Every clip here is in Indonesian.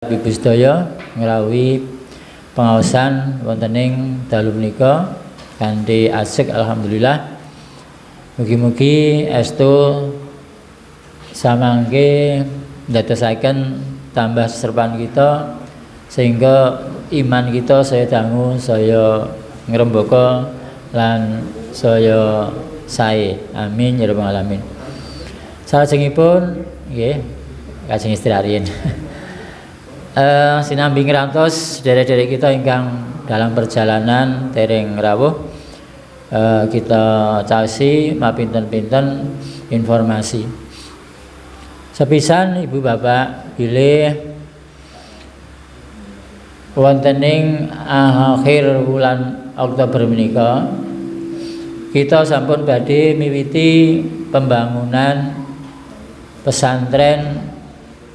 Ibu sedaya ngrawuhi pengaosan wonten ing dalu menika kanthi asik alhamdulillah. Mugi-mugi estu samangke ndadosaken tambah seserpan kita sehingga iman kita saya dangu saya ngrembaka lan saya sae. Amin ya rabbal alamin. Salajengipun nggih kajeng istirahat. Sinambi ngerantos derek-derek kita ingkang dalam perjalanan dereng rawuh kita caosi mapinten-pinten informasi. Sepisan Ibu Bapak bilih wonten ing akhir bulan Oktober menika kita sampun badhe miwiti pembangunan pesantren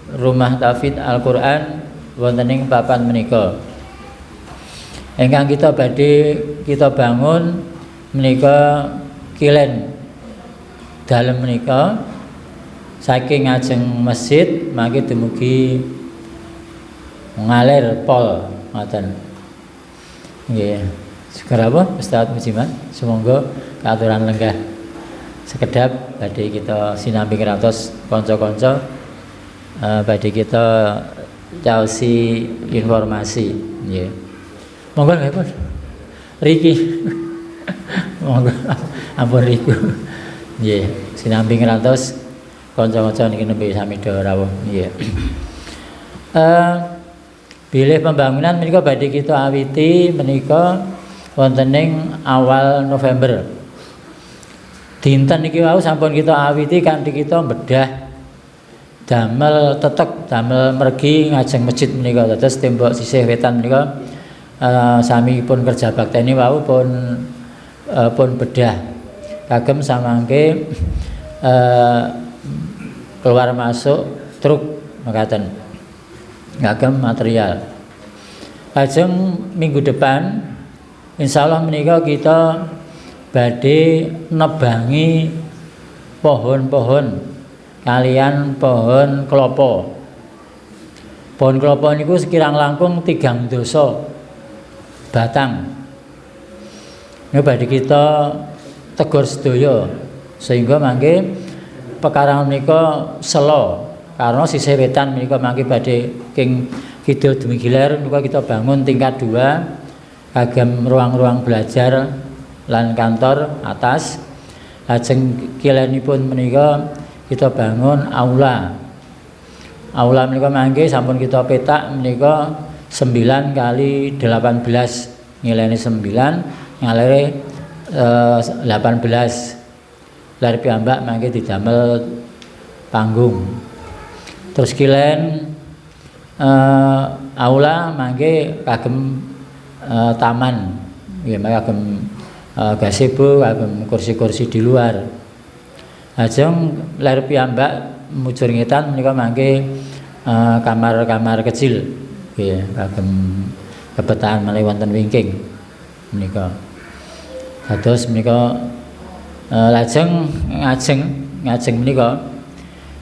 Rumah Tahfidz Al-Qur'an wonten ing papan menika. Ingkang kita badhe kita bangun menika kilen dalem menika saking ngajeng masjid mangke dumugi ngalir pol ngoten. Nggih. Segera apa Ustaz Mujiman? Semoga keaturan lenggah. Sekedap badhe kita sinambi ngerantos kanca-kanca badhe kita caosi informasi nggih. Monggo nggih Pun. Riki. Monggo ampun riku. Nggih, sinambi ngerantos kanca-kanca niki nembe sami do rawuh nggih. Bilih pembangunan menika badhe kita awiti menika wonten ing awal November. Dinten niki wau sampun kita awiti kanthi kita bedah damel tetek damel mergi ngajeng masjid menika dados tembok sisih wetan menika sami pun kerja bakteni wau pun bedah kagem samangke keluar masuk truk mekaten kagem material. Lajeng minggu depan insyaallah menika kita badhe nebangi pohon-pohon kalian pohon klopo. Pohon klopo niku sekirang langkung 3 dosa batang. Niku badhe kita tegur sedaya sehingga mangke pekarangan menika selo karena sisih wetan menika mangke badhe king kidul dumugi ler menika kita bangun tingkat 2 kagem ruang-ruang belajar lan kantor atas. Lajeng kilenipun menika kita bangun aula menika mangke sampun kita petak menika 9 kali 18 nilainya 9 ngalire 18 lare piyambak mangke didamel panggung terus kilen aula mangke kagem taman nggih kagem gazebo kagem kursi-kursi di luar. Lajeng ler piyambak mujur ngetan menika mangke kamar-kamar kecil nggih kagem kebetahan malih wonten wingking menika. Dados menika lajeng ngajeng menika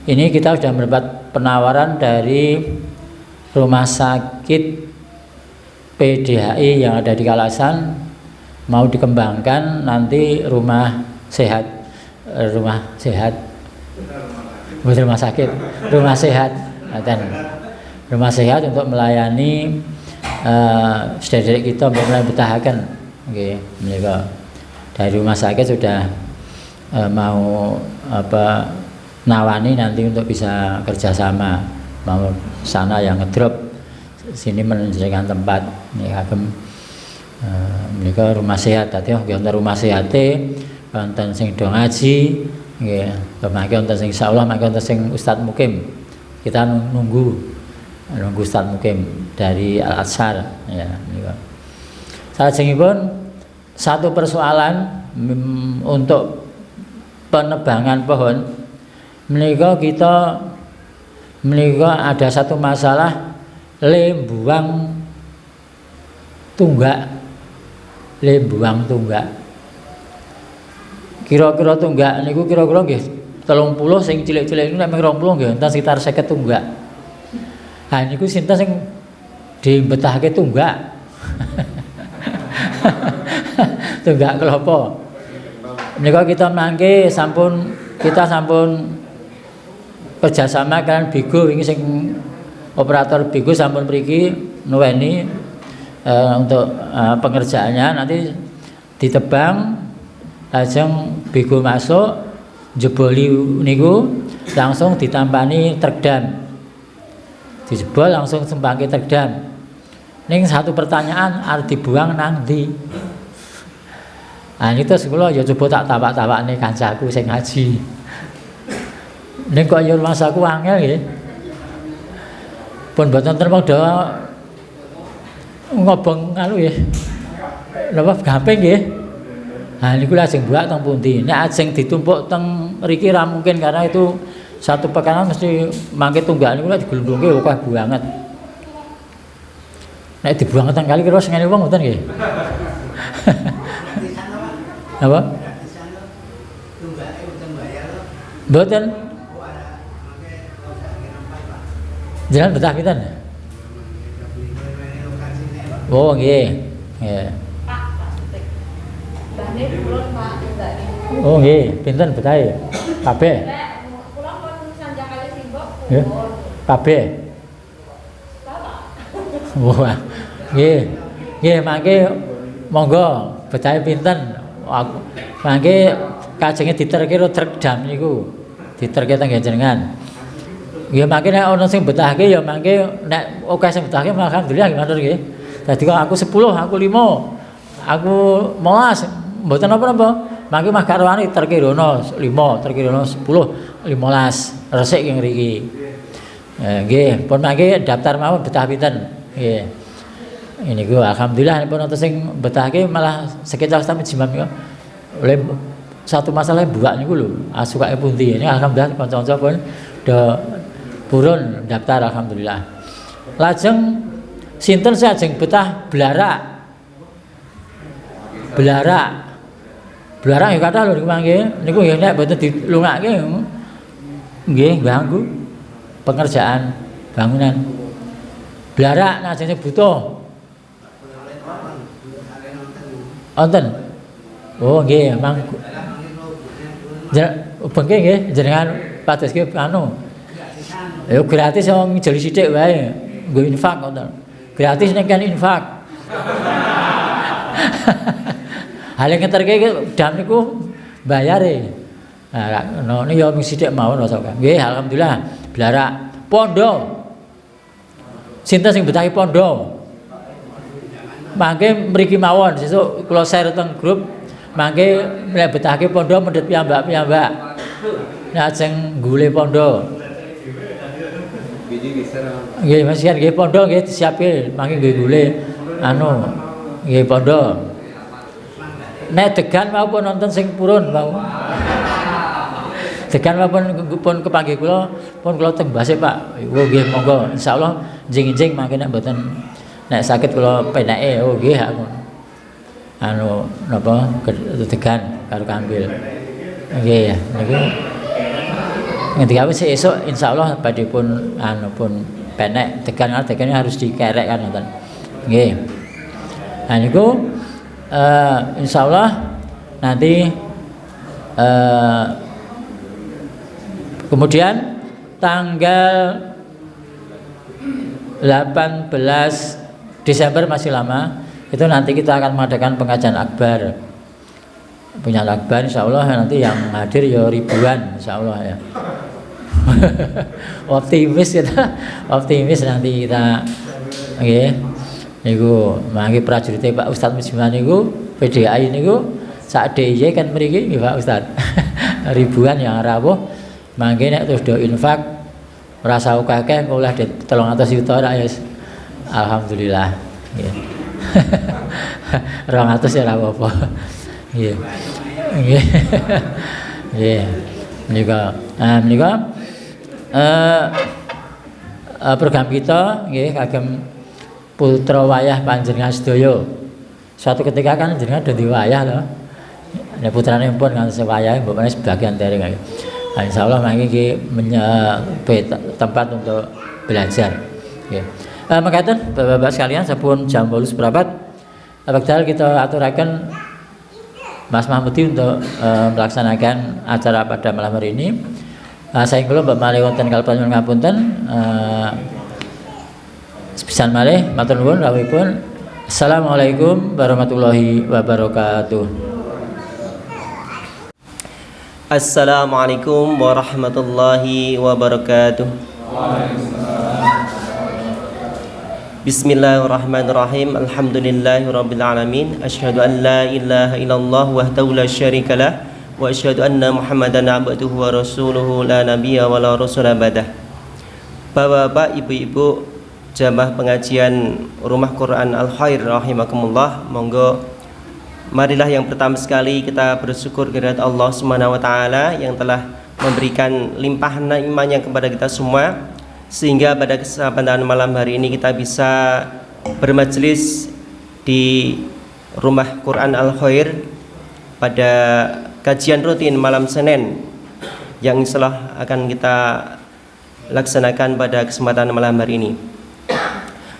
ini kita sudah mendapat penawaran dari rumah sakit PDHI yang ada di Kalasan mau dikembangkan nanti rumah sehat bukan rumah sakit, rumah sehat rumah sehat untuk melayani saudara kita untuk mulai betahaken nggih menika. Dari rumah sakit sudah mau nawani nanti untuk bisa kerjasama mau sana yang ngedrop sini menjadikan tempat nih kagem menika rumah sehat tadi wonten rumah sehate wonten sing do ngaji nggih mangke wonten sing insyaallah mangke wonten sing Ustaz Mukim. Kita nunggu Ustaz Mukim dari Al-Azhar ya menika. Salajengipun satu persoalan untuk penebangan pohon menika ada satu masalah buang tunggak. Kira-kira tunggak niku kira-kira nggih 30 sing cilik-cilik niku nek 20 nggih enten sekitar 50 tunggak. Ha niku sinten sing dibetahke tunggak. Tunggak kelapa. Menika kita mangke kita sampun kerjasama kan Bigo wingi sing operator Bigo sampun mriki nuweni untuk pengerjaannya nanti ditebang lajeng Bigo masuk jeboli niku langsung ditampani truk dam. Dijebol langsung sembangke truk dam. Ning satu pertanyaan arep dibuang nang ndi? Ah itu kula ya coba tak tapak-tapakne kancaku sing ngaji. Ning kok ya rumahku angel nggih. Pun mboten ten padha ngobong anu nggih. Napa gamping nggih. Ha niku lajeng buak teng pundi. Nek ajeng ditumpuk teng mriki ra mungkin karena itu satu pekanan mesti mangke tunggak niku lek diglundungke akeh banget. Nek dibuang teng kali kira sengene wong mboten nggih. Apa? Mboten. Jalan betah pinten? Oh nggih. Nggih. Oh nggih, pinten betahe? Kabeh. Kula pun sanjang kali simbok. Nggih. Kabeh. Wah. Nggih. Nggih, mangke monggo betahe pinten? Aku mangke kajenge diterke truk dam niku. Diterke teng jenengan. Ya mangke nek ana sing betahke ya mangke nek akeh sing betahke alhamdulillah matur nggih. Dadi kok aku 10, aku 5, aku 15, mboten napa-napa. Mangke mah karwane terke rono 5, terke rono 10, 15 resik ing mriki. Nggih, pun mangke daftar mawon betah pinten. Nggih. Ini gue alhamdulillah pun ana sing betahke malah sekitar sampe jam oleh satu masalah buak niku lho, asukake pundi. Ini alhamdulillah kanca-kanca pun do purun daftar alhamdulillah. Lajeng sinten sing ajeng betah blarak. Blarak ya kathah lho niku mangke. Niku ya nek mboten dilungake nggih ganggu pengerjaan bangunan. Blarak nek ajeng butuh. Wonten. Oh nggih, mang. Bengke nggih jenengan padoske anu. Ya gratis wong jeli sithik wae. Nggo infak ngoten. Gratis nek kan infak. Hale ngeterke dam niku bayare. Nah, ono ya mung sithik mawon rasa. Nggih, alhamdulillah. Blarak pondo. Sinten sing betahi pondo? Mangke mriki mawon sesuk kula share teng grup mangke nek betahke pondo mendhet piyambak-piyambak. Nek ajeng nggule pondo. Nggih Mas Yan nggih pondo nggih disiapke mangke nggih nggule anu nggih pondo. Nek degan maupun nonton sing purun mau. Degan maupun pun kepanggih kula pun kula teng Basih Pak. Oh nggih monggo insyaallah njing-njing mangke nek mboten nek sakit kula penake oh nggih aku anu napa degan karo kambil nggih niku ngendika wis esuk insyaallah badhe pun anu pun penek degan harus dikerek kan ngoten nggih nah niku insyaallah nanti kemudian tanggal 18 Desember masih lama, itu nanti kita akan mengadakan pengajian akbar. Punya akbar insya Allah nanti yang hadir ya ribuan insya Allah ya. Optimis kita, optimis nanti kita, oke. Niku mangke prajurit Pak Ustadz Musliman niku PDI niku sak DIY kan mriki nggih Pak Ustadz. Ribuan yang rawuh mangke nek terus do infak rasa akeh oleh 300 juta ra ya. Alhamdulillah. Nggih. 200 ya ora apa-apa. Nggih. Nggih. Nggih. Menika program kita nggih kagem putra wayah panjenengan sedaya. Suatu ketika kan jenengan dadi wayah to. Nek putrane pun kan sewayah mbok menawa sebagian dari nggih. Insyaallah mangke iki tempat untuk belajar. Nggih. Mekaten Bapak-bapak sekalian sampun jam 8 seprapat. Bakal kita aturaken Mas Mahmudi untuk melaksanakan acara pada malam hari ini. Saya kula Mbak malih wonten kalih ngapunten. Sepisan malih matur nuwun rawuhipun. Assalamualaikum warahmatullahi wabarakatuh. Assalamualaikum warahmatullahi wabarakatuh. Bismillahirrahmanirrahim. Alhamdulillahirabbil alamin. Asyhadu an la ilaha illallah wahdahu la syarikalah wa asyhadu anna Muhammadan abduhu wa rasuluhu la nabiyya wa la rasula badah. Bapak-bapak, ibu-ibu, jamaah pengajian Rumah Quran Al Khair rahimakumullah, monggo marilah yang pertama sekali kita bersyukur kepada Allah Subhanahu wa taala yang telah memberikan limpahan nikmatnya kepada kita semua, sehingga pada kesempatan malam hari ini kita bisa bermajelis di Rumah Quran Al Khair pada kajian rutin malam Senin yang insyaallah akan kita laksanakan pada kesempatan malam hari ini.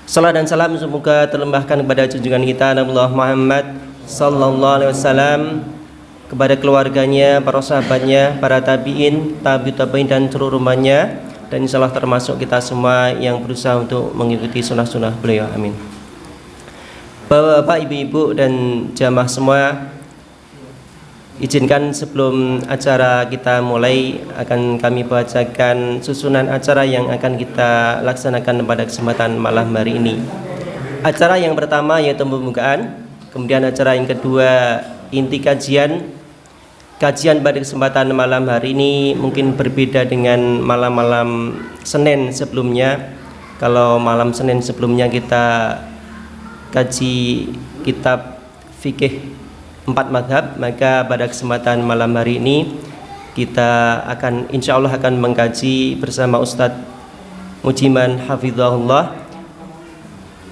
Salam dan salam semoga terlimpahkan kepada junjungan kita Nabi Muhammad sallallahu alaihi wasallam, kepada keluarganya, para sahabatnya, para tabi'in, tabi'in dan seluruh umatnya, dan insyaallah termasuk kita semua yang berusaha untuk mengikuti sunnah-sunnah beliau. Amin. Bapak, ibu-ibu dan jamaah semua, izinkan sebelum acara kita mulai akan kami bacakan susunan acara yang akan kita laksanakan pada kesempatan malam hari ini. Acara yang pertama yaitu pembukaan, kemudian acara yang kedua inti kajian. Kajian pada kesempatan malam hari ini mungkin berbeda dengan malam-malam Senin sebelumnya. Kalau malam Senin sebelumnya kita kaji kitab fikih 4 madhab, maka pada kesempatan malam hari ini kita akan insyaallah akan mengkaji bersama Ustadz Mujiman Hafizahullah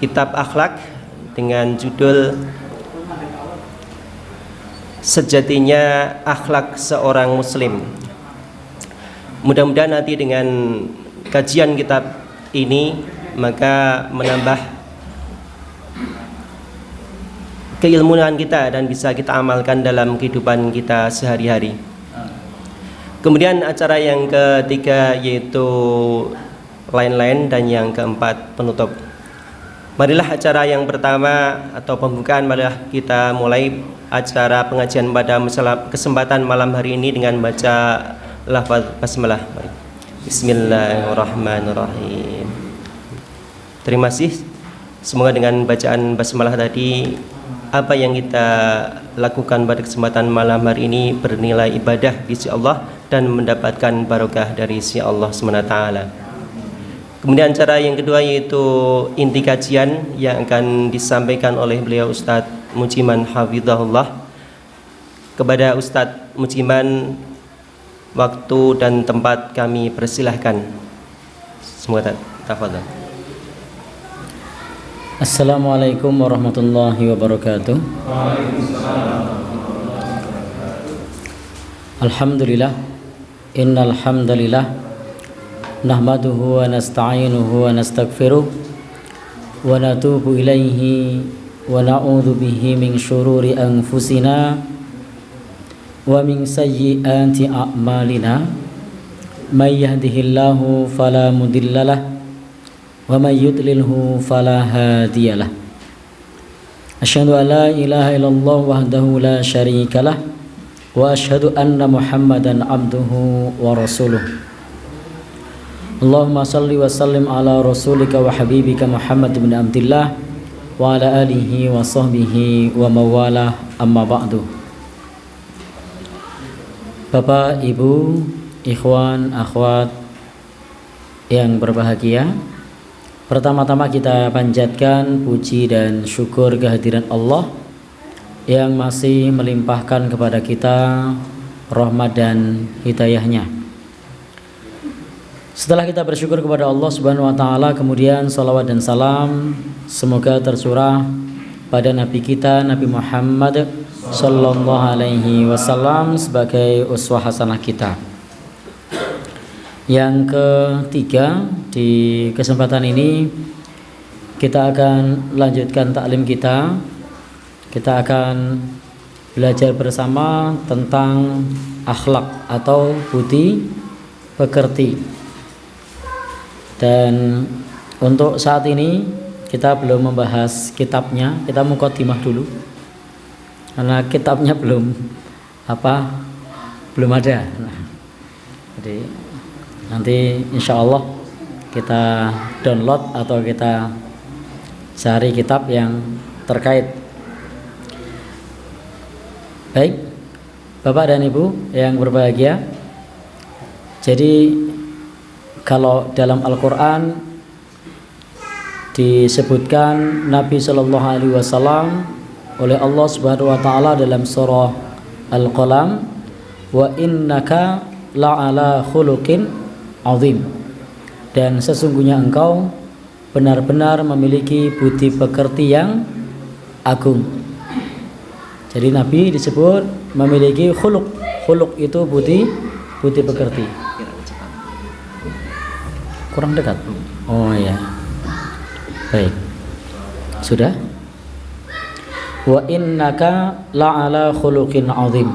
kitab akhlak dengan judul Sejatinya Akhlak Seorang Muslim. Mudah-mudahan nanti dengan kajian kitab ini maka menambah keilmuan kita dan bisa kita amalkan dalam kehidupan kita sehari-hari. Kemudian acara yang ketiga yaitu lain-lain, dan yang keempat penutup. Marilah acara yang pertama atau pembukaan, marilah kita mulai acara pengajian pada kesempatan malam hari ini dengan baca lafaz basmalah. Bismillahirrahmanirrahim. Terima kasih. Semoga dengan bacaan basmalah tadi apa yang kita lakukan pada kesempatan malam hari ini bernilai ibadah di sisi Allah dan mendapatkan barokah dari sisi Allah SWT. Kemudian cara yang kedua yaitu inti kajian yang akan disampaikan oleh beliau Ustadz Mujiman Hafizahullah. Kepada Ustadz Mujiman, waktu dan tempat kami persilahkan. Semoga tafadhol. Assalamualaikum warahmatullahi wabarakatuh. Alhamdulillah, innal hamdalillah nahmaduhu wa nasta'inuhu wa nastaghfiruh wa natubu ilaihi wa na'udzu bihi min syururi anfusina wa min sayyiati a'malina. May yahdihillahu fala mudhillalah wa may yudlilhu fala hadiyalah. Asyhadu an la ilaha illallah wahdahu la syarikalah wa asyhadu anna Muhammadan abduhu wa rasuluh. Allahumma salli wa sallim ala rasulika wa habibika Muhammad bin Abdillah wa ala alihi wa sahbihi wa mawalah, amma ba'du. Bapak, Ibu, ikhwan, akhwat yang berbahagia, pertama-tama kita panjatkan puji dan syukur kehadiran Allah yang masih melimpahkan kepada kita rahmat dan hidayahnya. Setelah kita bersyukur kepada Allah Subhanahu wa taala, kemudian salawat dan salam semoga tercurah pada Nabi kita Nabi Muhammad sallallahu alaihi wasallam sebagai uswah hasanah kita. Yang ketiga, di kesempatan ini kita akan lanjutkan taklim kita. Kita akan belajar bersama tentang akhlak atau budi pekerti. Dan untuk saat ini kita belum membahas kitabnya, kita muqaddimah dulu. Karena kitabnya belum ada. Jadi nanti insya Allah kita download atau kita cari kitab yang terkait. Baik, Bapak dan Ibu yang berbahagia. Jadi kalau dalam Al-Quran disebutkan Nabi Shallallahu Alaihi Wasallam oleh Allah Subhanahu Wa Taala dalam surah Al-Qalam, wa innaka la'ala khuluqin azim, dan sesungguhnya engkau benar-benar memiliki budi pekerti yang agung. Jadi Nabi disebut memiliki khuluq. Khuluq itu budi pekerti. Kurang dekat. Oh ya. Baik. Sudah? Wa innaka la'ala khuluqin azim,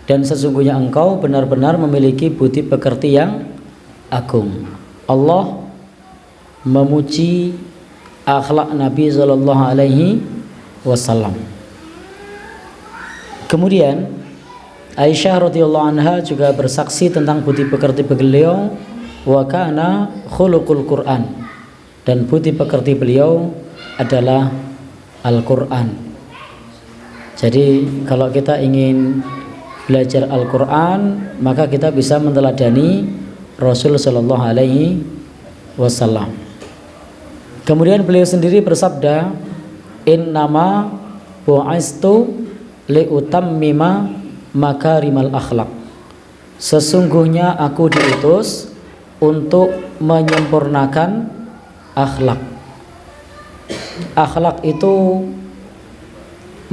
dan sesungguhnya engkau benar-benar memiliki budi pekerti yang agung. Allah memuji akhlak Nabi sallallahu alaihi wasallam. Kemudian Aisyah radhiyallahu anha juga bersaksi tentang budi pekerti beliau, wa kana khuluqul Quran, dan budi pekerti beliau adalah Al-Quran. Jadi kalau kita ingin belajar Al-Quran, maka kita bisa meneladani Rasul sallallahu alaihi wasallam. Kemudian beliau sendiri bersabda, innama bu'istu liutammima makarimal akhlak, sesungguhnya aku diutus untuk menyempurnakan akhlak. Akhlak itu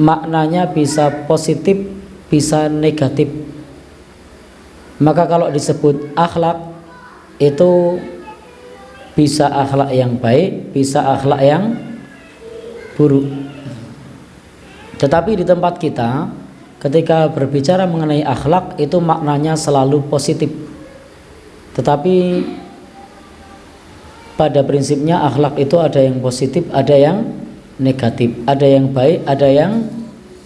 maknanya bisa positif, bisa negatif. Maka kalau disebut akhlak itu bisa akhlak yang baik, bisa akhlak yang buruk. Tetapi di tempat kita ketika berbicara mengenai akhlak itu maknanya selalu positif. Tetapi pada prinsipnya akhlak itu ada yang positif, ada yang negatif, ada yang baik, ada yang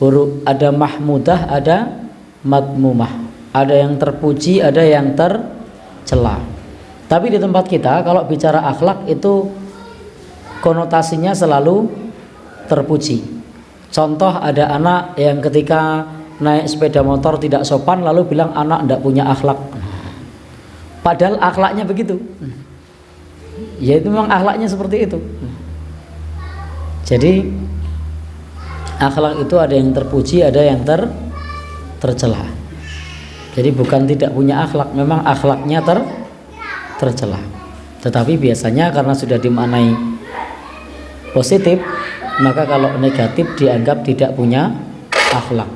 buruk, ada mahmudah, ada madmumah, ada yang terpuji, ada yang tercela. Tapi di tempat kita kalau bicara akhlak itu konotasinya selalu terpuji. Contoh, ada anak yang ketika naik sepeda motor tidak sopan lalu bilang anak tidak punya akhlak. Padahal akhlaknya begitu. Ya itu memang akhlaknya seperti itu. Jadi akhlak itu ada yang terpuji, ada yang tercela. Jadi bukan tidak punya akhlak, memang akhlaknya tercela. Tetapi biasanya karena sudah dimaknai positif, maka kalau negatif dianggap tidak punya akhlak.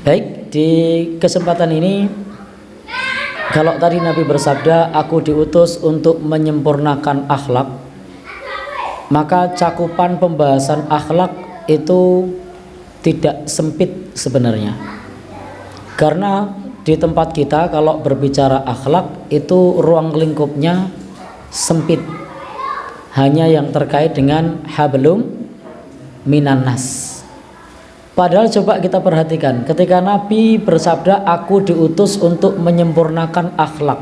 Baik, di kesempatan ini kalau tadi Nabi bersabda aku diutus untuk menyempurnakan akhlak, maka cakupan pembahasan akhlak itu tidak sempit sebenarnya. Karena di tempat kita kalau berbicara akhlak itu ruang lingkupnya sempit, hanya yang terkait dengan hablum minan nas. Padahal coba kita perhatikan ketika Nabi bersabda aku diutus untuk menyempurnakan akhlak,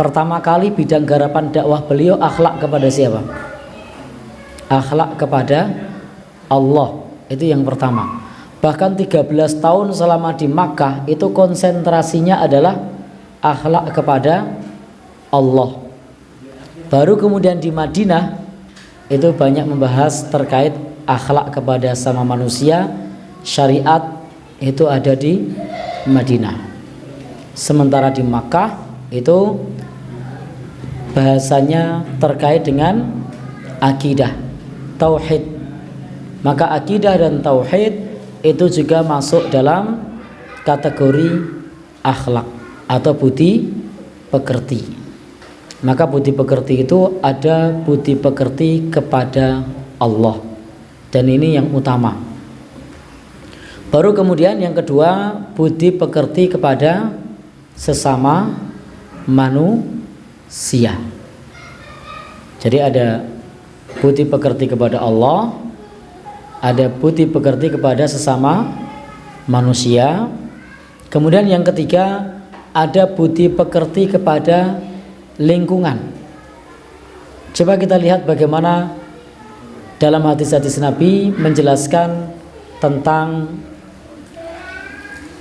pertama kali bidang garapan dakwah beliau akhlak kepada siapa? Akhlak kepada Allah, itu yang pertama. Bahkan 13 tahun selama di Makkah itu konsentrasinya adalah akhlak kepada Allah. Baru kemudian di Madinah itu banyak membahas terkait akhlak kepada sama manusia. Syariat itu ada di Madinah. Sementara di Makkah itu bahasanya terkait dengan akidah, tauhid. Maka akidah dan tauhid itu juga masuk dalam kategori akhlak atau budi pekerti. Maka budi pekerti itu ada budi pekerti kepada Allah, dan ini yang utama. Baru kemudian yang kedua, budi pekerti kepada sesama manusia. Jadi ada budi pekerti kepada Allah, ada budi pekerti kepada sesama manusia. Kemudian yang ketiga, ada budi pekerti kepada lingkungan. Coba kita lihat bagaimana dalam hadis-hadis Nabi menjelaskan tentang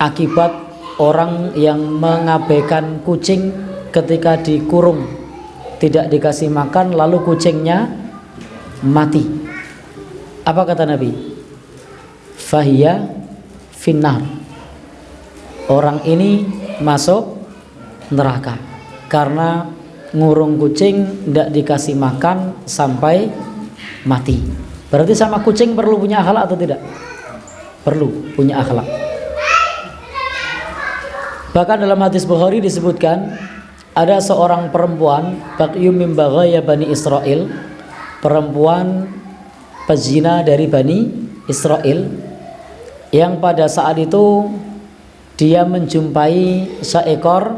akibat orang yang mengabaikan kucing ketika dikurung, tidak dikasih makan, lalu kucingnya mati. Apa kata Nabi? Fahiya finnar. Orang ini masuk neraka karena ngurung kucing, tidak dikasih makan sampai mati. Berarti sama kucing perlu punya akhlak atau tidak? Perlu punya akhlak. Bahkan dalam hadis Bukhari disebutkan ada seorang perempuan, Baqiyum min baghaya Bani Israel, perempuan pezina dari Bani Israel, yang pada saat itu dia menjumpai seekor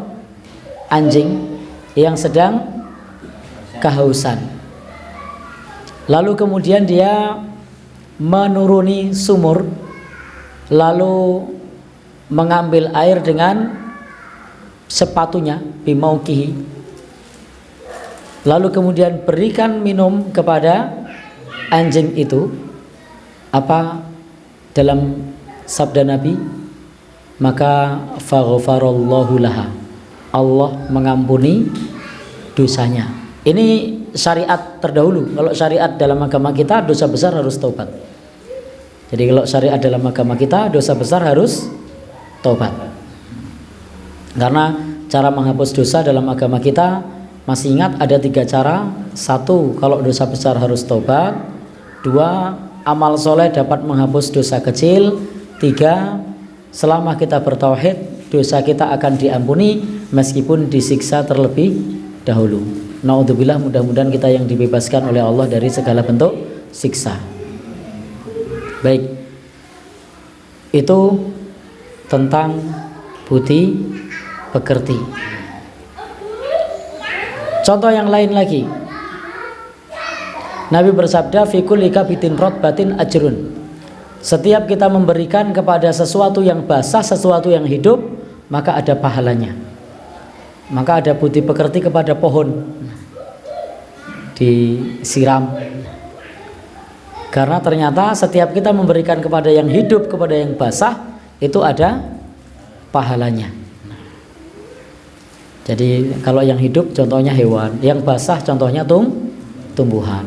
anjing yang sedang kehausan. Lalu kemudian dia menuruni sumur, lalu mengambil air dengan sepatunya, bimaukihi, lalu kemudian berikan minum kepada anjing itu. Apa dalam sabda Nabi? Maka faghfarallahu laha, Allah mengampuni dosanya. Ini syariat terdahulu. Kalau syariat dalam agama kita, dosa besar harus taubat. Jadi kalau syariat dalam agama kita, dosa besar harus taubat. Karena cara menghapus dosa dalam agama kita, masih ingat ada 3 cara. 1, kalau dosa besar harus taubat. 2, amal soleh dapat menghapus dosa kecil. 3, selama kita bertauhid, dosa kita akan diampuni meskipun disiksa terlebih dahulu. Naudzubillah, mudah-mudahan kita yang dibebaskan oleh Allah dari segala bentuk siksa. Baik, itu tentang budi pekerti. Contoh yang lain lagi, Nabi bersabda, fi kulli kabitin rotbatin ajrun. Setiap kita memberikan kepada sesuatu yang basah, sesuatu yang hidup, maka ada pahalanya. Maka ada budi pekerti kepada pohon, disiram. Karena ternyata setiap kita memberikan kepada yang hidup, kepada yang basah, itu ada pahalanya. Jadi kalau yang hidup contohnya hewan, yang basah contohnya tumbuhan,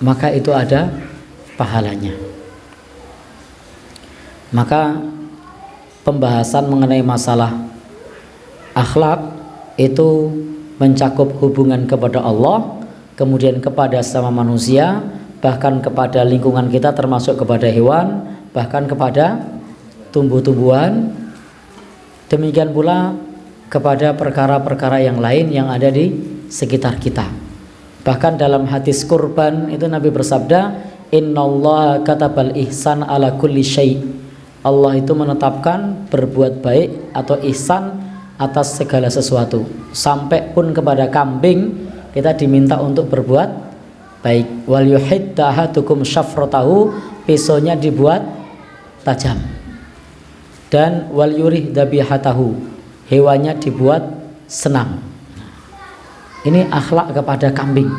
maka itu ada pahalanya. Maka pembahasan mengenai masalah akhlak itu mencakup hubungan kepada Allah, kemudian kepada sesama manusia, bahkan kepada lingkungan kita termasuk kepada hewan, bahkan kepada tumbuh-tumbuhan. Demikian pula kepada perkara-perkara yang lain yang ada di sekitar kita. Bahkan dalam hadis kurban itu Nabi bersabda, innallaha katabal ihsan ala kulli syai'. Allah itu menetapkan berbuat baik atau ihsan atas segala sesuatu. Sampai pun kepada kambing kita diminta untuk berbuat baik. Wal yuhidda ahadukum syafratahu, pisaunya dibuat tajam. Dan wal yurih dabihatahu, hewannya dibuat senang. Ini akhlak kepada kambing.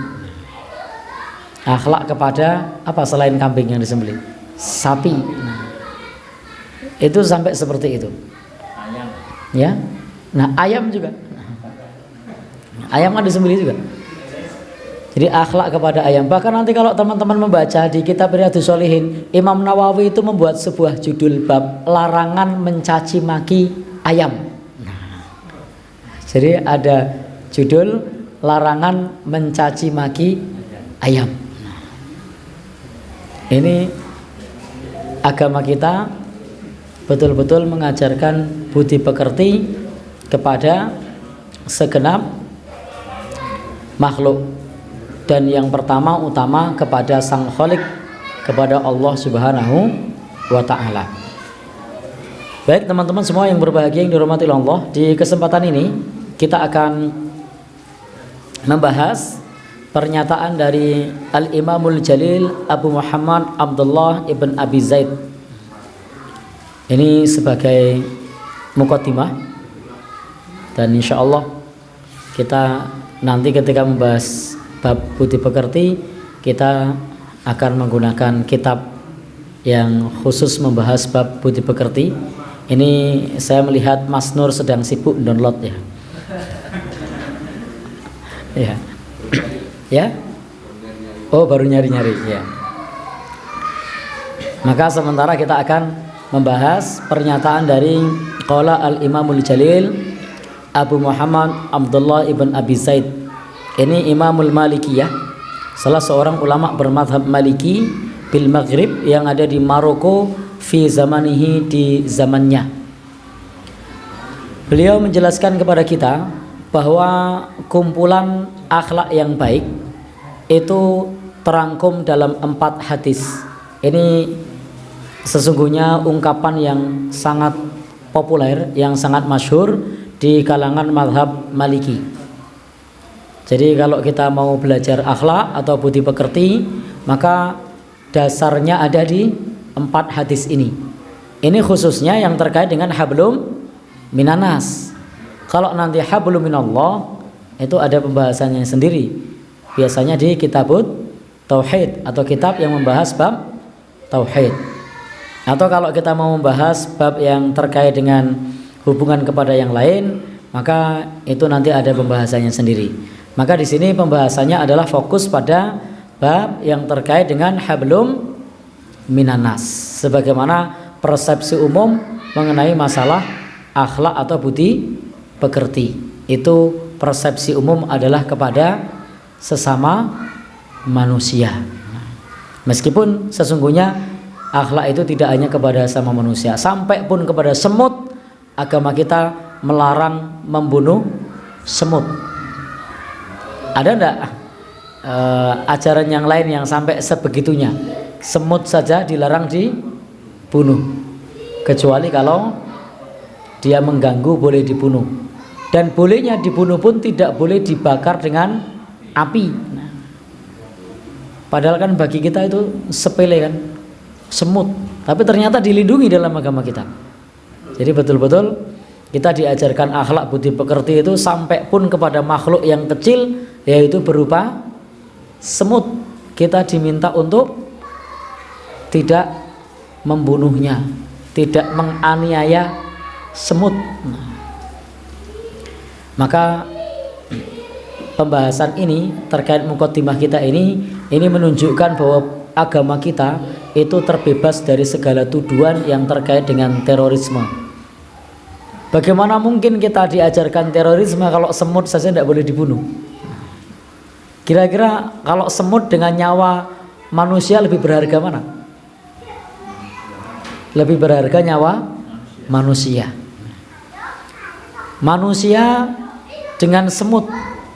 Akhlak kepada apa selain kambing yang disembelih? Sapi. Itu sampai seperti itu. Ayam. Ya. Nah, ayam juga. Ayam kan disembelih juga. Jadi akhlak kepada ayam. Bahkan nanti kalau teman-teman membaca di kitab Riyadhus Shalihin, Imam Nawawi itu membuat sebuah judul bab larangan mencaci maki ayam. Jadi ada judul larangan mencaci maki ayam. Ini agama kita betul-betul mengajarkan budi pekerti kepada segenap makhluk, dan yang pertama utama kepada Sang Khalik, kepada Allah Subhanahu wa Ta'ala. Baik teman-teman semua yang berbahagia yang dirahmati Allah, di kesempatan ini kita akan membahas pernyataan dari Al-Imamul Jalil Abu Muhammad Abdullah ibn Abi Zaid. Ini sebagai muqaddimah, dan insya Allah kita nanti ketika membahas bab budi pekerti, kita akan menggunakan kitab yang khusus membahas bab budi pekerti. Ini saya melihat Mas Nur sedang sibuk download ya. Ya. Ya? Oh, baru nyari-nyari ya. Maka sementara kita akan membahas pernyataan dari qala al-Imamul Jalil Abu Muhammad Abdullah ibn Abi Zaid. Ini Imamul Malikiyah, salah seorang ulama bermadhab Maliki bil Maghrib yang ada di Maroko fi zamanihi, di zamannya. Beliau menjelaskan kepada kita bahwa kumpulan akhlak yang baik itu terangkum dalam 4 hadis. Ini sesungguhnya ungkapan yang sangat populer, yang sangat masyhur di kalangan mazhab Maliki. Jadi kalau kita mau belajar akhlak atau budi pekerti, maka dasarnya ada di 4 hadis ini. Ini khususnya yang terkait dengan hablum minanas. Kalau nanti hablum minallah itu ada pembahasannya sendiri. Biasanya di kitabut tauhid atau kitab yang membahas bab tauhid. Atau kalau kita mau membahas bab yang terkait dengan hubungan kepada yang lain, maka itu nanti ada pembahasannya sendiri. Maka di sini pembahasannya adalah fokus pada bab yang terkait dengan hablum minanas, sebagaimana persepsi umum mengenai masalah akhlak atau budi pekerti. Itu persepsi umum adalah kepada sesama manusia. Meskipun sesungguhnya akhlak itu tidak hanya kepada sama manusia, sampai pun kepada semut. Agama kita melarang membunuh semut. Ada enggak ajaran yang lain yang sampai sebegitunya? Semut saja dilarang dibunuh, kecuali kalau dia mengganggu boleh dibunuh. Dan bolehnya dibunuh pun tidak boleh dibakar dengan api. Padahal kan bagi kita itu sepele kan, semut, tapi ternyata dilindungi dalam agama kita. Jadi betul-betul kita diajarkan akhlak budi pekerti itu sampai pun kepada makhluk yang kecil, yaitu berupa semut. Kita diminta untuk tidak membunuhnya, tidak menganiaya semut. Maka pembahasan ini terkait muqaddimah kita ini menunjukkan bahwa agama kita itu terbebas dari segala tuduhan yang terkait dengan terorisme. Bagaimana mungkin kita diajarkan terorisme kalau semut saja tidak boleh dibunuh? Kira-kira kalau semut dengan nyawa manusia lebih berharga mana? Lebih berharga nyawa manusia. Manusia dengan semut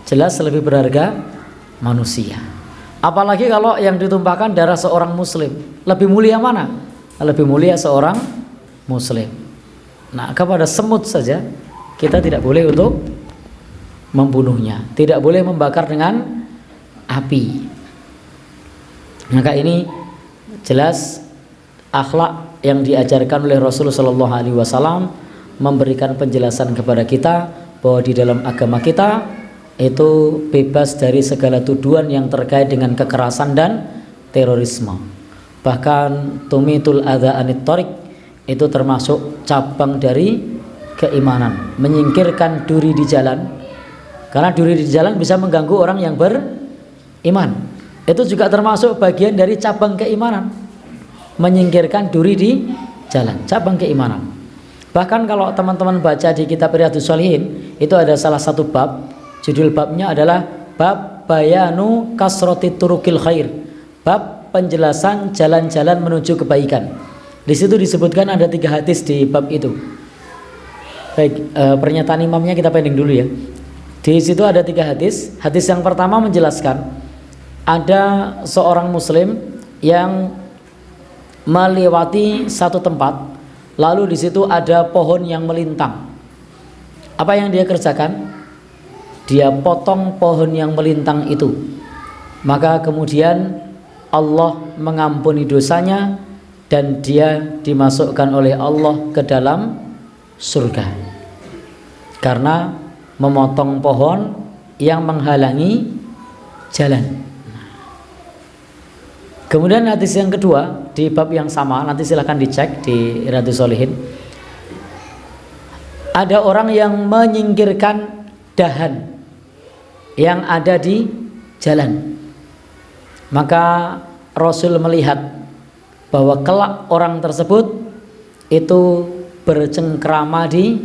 jelas lebih berharga manusia. Apalagi kalau yang ditumpahkan darah seorang muslim, lebih mulia mana? Lebih mulia seorang muslim. Nah, kepada semut saja kita tidak boleh untuk membunuhnya, tidak boleh membakar dengan api. Maka ini jelas akhlak yang diajarkan oleh Rasulullah SAW memberikan penjelasan kepada kita bahwa di dalam agama kita itu bebas dari segala tuduhan yang terkait dengan kekerasan dan terorisme. Bahkan tumitul adza anit thariq itu termasuk cabang dari keimanan, menyingkirkan duri di jalan. Karena duri di jalan bisa mengganggu orang yang beriman. Itu juga termasuk bagian dari cabang keimanan, menyingkirkan duri di jalan, cabang keimanan. Bahkan kalau teman-teman baca di kitab Riyadhus Shalihin, itu ada salah satu bab, judul babnya adalah bab bayanu kasroti turukil khair, bab penjelasan jalan-jalan menuju kebaikan. Di situ disebutkan ada 3 hadis di bab itu. Baik, pernyataan imamnya kita pending dulu ya. Di situ ada 3 hadis. Hadis yang pertama menjelaskan ada seorang muslim yang melewati satu tempat, lalu di situ ada pohon yang melintang. Apa yang dia kerjakan? Dia potong pohon yang melintang itu. Maka kemudian Allah mengampuni dosanya dan dia dimasukkan oleh Allah ke dalam surga karena memotong pohon yang menghalangi jalan. Kemudian hadis yang kedua di bab yang sama, nanti silahkan dicek di Riyadhus Shalihin. Ada orang yang menyingkirkan dahan yang ada di jalan. Maka Rasul melihat bahwa kelak orang tersebut itu bercengkrama di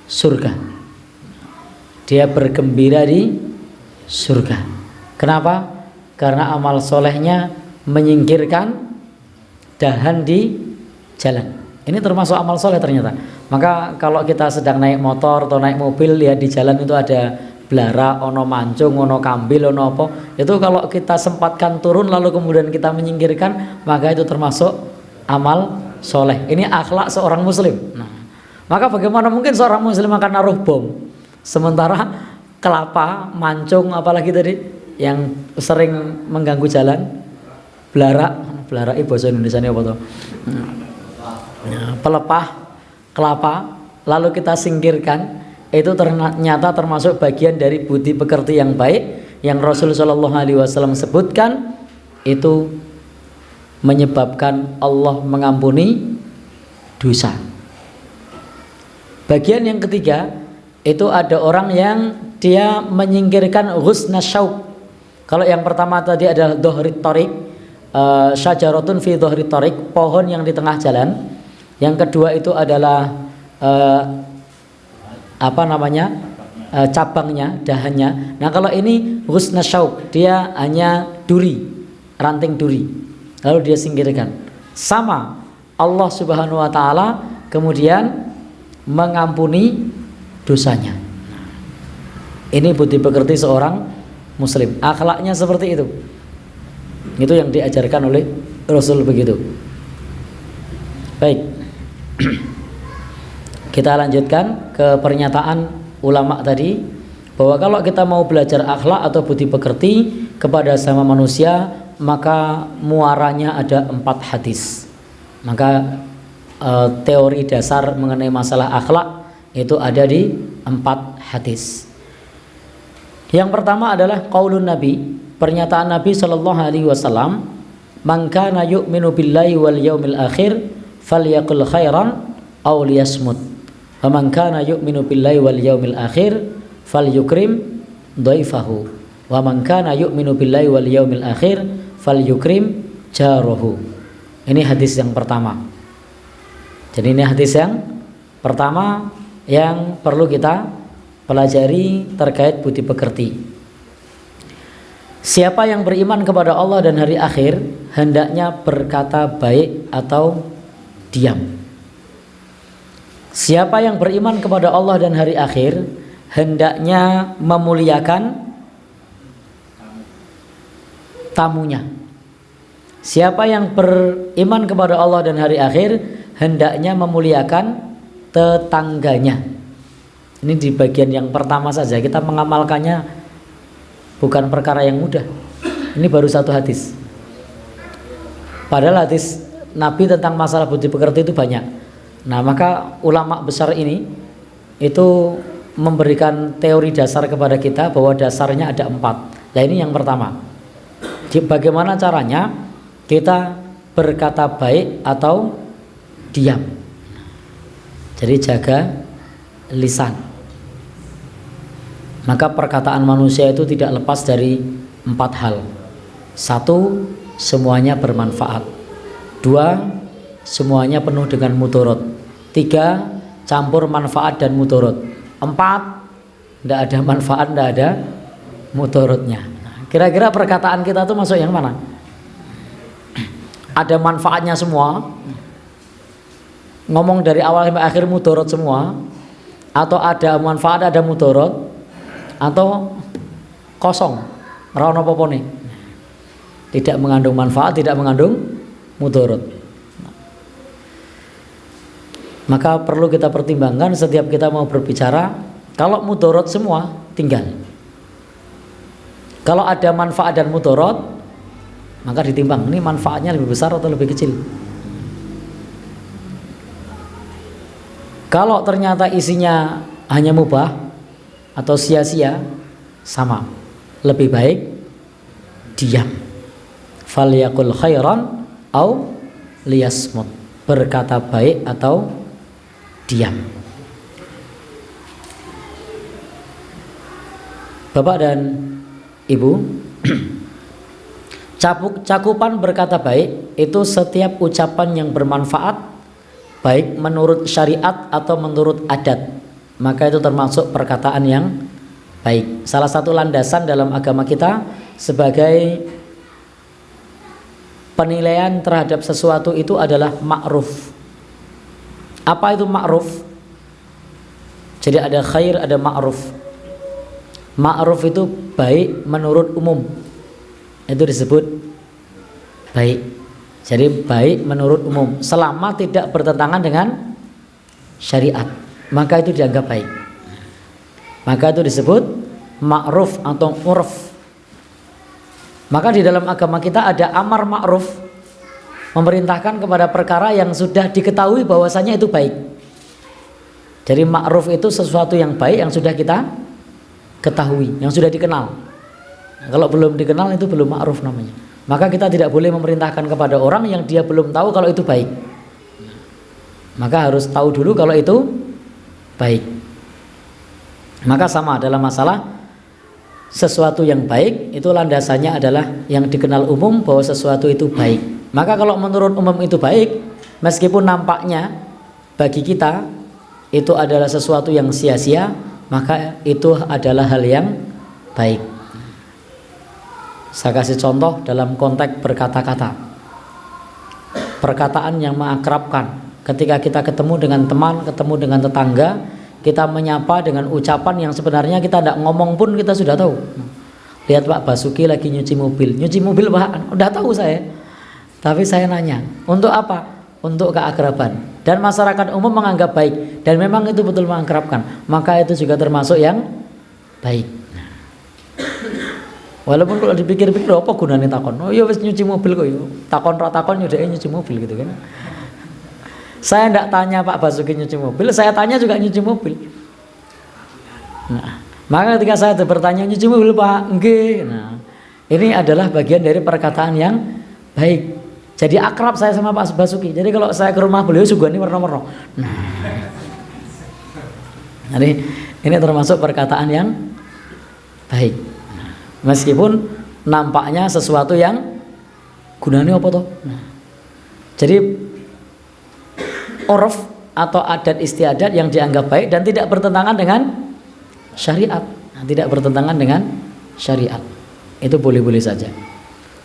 surga. Dia bergembira di surga. Kenapa? Karena amal solehnya menyingkirkan dahan di jalan. Ini termasuk amal soleh ternyata. Maka kalau kita sedang naik motor atau naik mobil, lihat di jalan itu ada belara, ono mancung, ono kambil, ono apa, itu kalau kita sempatkan turun lalu kemudian kita menyingkirkan, maka itu termasuk amal soleh. Ini akhlak seorang muslim. Nah, maka bagaimana mungkin seorang muslim akan naruh bom, sementara kelapa, mancung, apalagi tadi yang sering mengganggu jalan, belara itu bahasa Indonesia ini apa tuh? Pelepah kelapa, lalu kita singkirkan, itu ternyata termasuk bagian dari budi pekerti yang baik yang Rasul Shallallahu Alaihi Wasallam sebutkan, itu menyebabkan Allah mengampuni dosa. Bagian yang ketiga itu ada orang yang dia menyingkirkan ghusna syauk. Kalau yang pertama tadi adalah dhuhrit thariq, syajaratun fi dhuhrit thariq, pohon yang di tengah jalan. Yang kedua itu adalah cabangnya, dahannya. Nah kalau ini ghusna syauk, dia hanya duri, ranting duri, lalu dia singkirkan. Sama Allah Subhanahu wa taala kemudian mengampuni dosanya. Ini budi pekerti seorang muslim, akhlaknya seperti itu. Itu yang diajarkan oleh Rasul begitu. Baik. Kita lanjutkan ke pernyataan ulama tadi, bahwa kalau kita mau belajar akhlak atau budi pekerti kepada sama manusia, maka muaranya ada 4 hadis. Maka teori dasar mengenai masalah akhlak itu ada di 4 hadis. Yang pertama adalah qaulun Nabi, pernyataan Nabi sallallahu alaihi wasallam, "Man kana yu'minu billahi wal yaumil akhir falyaqul khairan aw liyasmut. Wa man kana yu'minu billahi wal yaumil akhir falyukrim dhaifahu. Wa man kana yu'minu billahi wal yaumil akhir falyukrim jarahu." Ini hadis yang pertama. Jadi ini hadis yang pertama yang perlu kita pelajari terkait budi pekerti. Siapa yang beriman kepada Allah dan hari akhir hendaknya berkata baik atau diam. Siapa yang beriman kepada Allah dan hari akhir hendaknya memuliakan tamunya. Siapa yang beriman kepada Allah dan hari akhir hendaknya memuliakan tetangganya. Ini di bagian yang pertama saja, kita mengamalkannya bukan perkara yang mudah. Ini baru 1 hadis. Padahal hadis Nabi tentang masalah budi pekerti itu banyak. Nah maka ulama besar ini itu memberikan teori dasar kepada kita bahwa dasarnya ada 4. Nah ini yang pertama. Bagaimana caranya kita berkata baik atau diam. Jadi jaga lisan. Maka perkataan manusia itu tidak lepas dari 4 hal. 1, semuanya bermanfaat. 2, semuanya penuh dengan mudarat. 3, campur manfaat dan mudarat. 4, tidak ada manfaat, tidak ada mudaratnya. Kira-kira perkataan kita itu masuk yang mana? Ada manfaatnya semua, ngomong dari awal sampai akhir mudarat semua, atau ada manfaat ada mudarat, atau kosong, ora ono apa-apane. Tidak mengandung manfaat, tidak mengandung mudarat. Maka perlu kita pertimbangkan setiap kita mau berbicara. Kalau mudarat semua tinggal. Kalau ada manfaat dan mudarat, maka ditimbang, ini manfaatnya lebih besar atau lebih kecil. Kalau ternyata isinya hanya mubah atau sia-sia, sama, lebih baik diam. Falyaqul khairan au liyasmut, berkata baik atau diam. Bapak dan Ibu, cakupan berkata baik itu setiap ucapan yang bermanfaat, baik menurut syariat atau menurut adat, maka itu termasuk perkataan yang baik. Salah satu landasan dalam agama kita sebagai penilaian terhadap sesuatu itu adalah ma'ruf. Apa itu ma'ruf? Jadi ada khair, ada ma'ruf. Ma'ruf itu baik menurut umum, itu disebut baik. Jadi baik menurut umum selama tidak bertentangan dengan syariat, maka itu dianggap baik. Maka itu disebut ma'ruf atau urf. Maka di dalam agama kita ada amar ma'ruf, memerintahkan kepada perkara yang sudah diketahui bahwasanya itu baik. Jadi ma'ruf itu sesuatu yang baik yang sudah kita ketahui, yang sudah dikenal. Nah, kalau belum dikenal itu belum ma'ruf namanya. Maka kita tidak boleh memerintahkan kepada orang yang dia belum tahu kalau itu baik. Maka harus tahu dulu kalau itu baik. Maka sama dalam masalah sesuatu yang baik itu landasannya adalah yang dikenal umum bahwa sesuatu itu baik. Maka kalau menurut umum itu baik, meskipun nampaknya bagi kita itu adalah sesuatu yang sia-sia, maka itu adalah hal yang baik. Saya kasih contoh dalam konteks berkata-kata. Perkataan yang mengakrabkan. Ketika kita ketemu dengan teman, ketemu dengan tetangga, kita menyapa dengan ucapan yang sebenarnya kita tidak ngomong pun kita sudah tahu. Lihat Pak Basuki lagi nyuci mobil. Nyuci mobil Pak, udah tahu saya. Tapi saya nanya, untuk apa? Untuk keakraban. Dan masyarakat umum menganggap baik, dan memang itu betul mengakrabkan, maka itu juga termasuk yang baik. Walaupun kalau dipikir-pikir apa gunanya takon? Oh ya wis nyuci mobil kok yo. Takon ra takon yo nyuci mobil gitu kan. Saya tidak tanya Pak Basuki nyuci mobil, saya tanya juga nyuci mobil. Nah, maka ketika saya bertanya nyuci mobil Pak, nggih. Nah, ini adalah bagian dari perkataan yang baik. Jadi akrab saya sama Pak Basuki. Jadi kalau saya ke rumah beliau sugani warna-warna. Nah, jadi ini termasuk perkataan yang baik. Meskipun nampaknya sesuatu yang gunanya apa toh? Nah, jadi urf atau adat istiadat yang dianggap baik dan tidak bertentangan dengan syariat. Nah, tidak bertentangan dengan syariat. Itu boleh-boleh saja.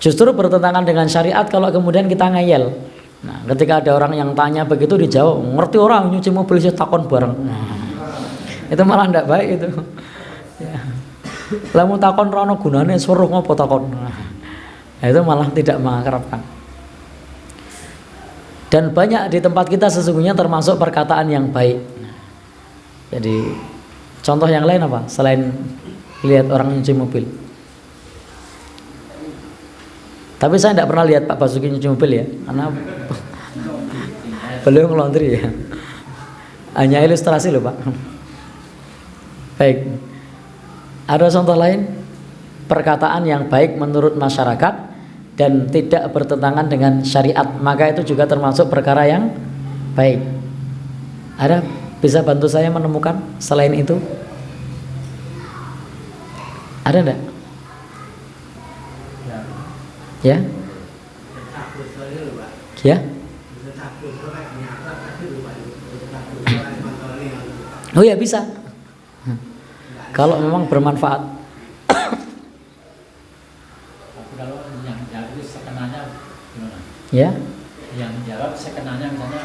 Justru bertentangan dengan syariat kalau kemudian kita ngeyel. Nah, ketika ada orang yang tanya begitu dijawab, ngerti orang nyuci mobil sih takon bareng. Nah, itu malah tidak baik itu. Ya. Lamun takon rono gunane suruh ngopo takon. Nah, itu malah tidak mengakrabkan. Dan banyak di tempat kita sesungguhnya termasuk perkataan yang baik. Jadi contoh yang lain apa? Selain lihat orang nyuci mobil. Tapi saya tidak pernah lihat Pak Basuki nyuci mobil ya, karena beliau ngelondri ya. Hanya ilustrasi loh Pak. Baik. Ada contoh lain? Perkataan yang baik menurut masyarakat dan tidak bertentangan dengan syariat, maka itu juga termasuk perkara yang baik. Ada bisa bantu saya menemukan selain itu? Ada enggak? Ya? Ya? Oh ya bisa. Kalau memang bermanfaat. Kalau yang jawab sekenanya gimana? Ya? Yang jawab sekenanya misalnya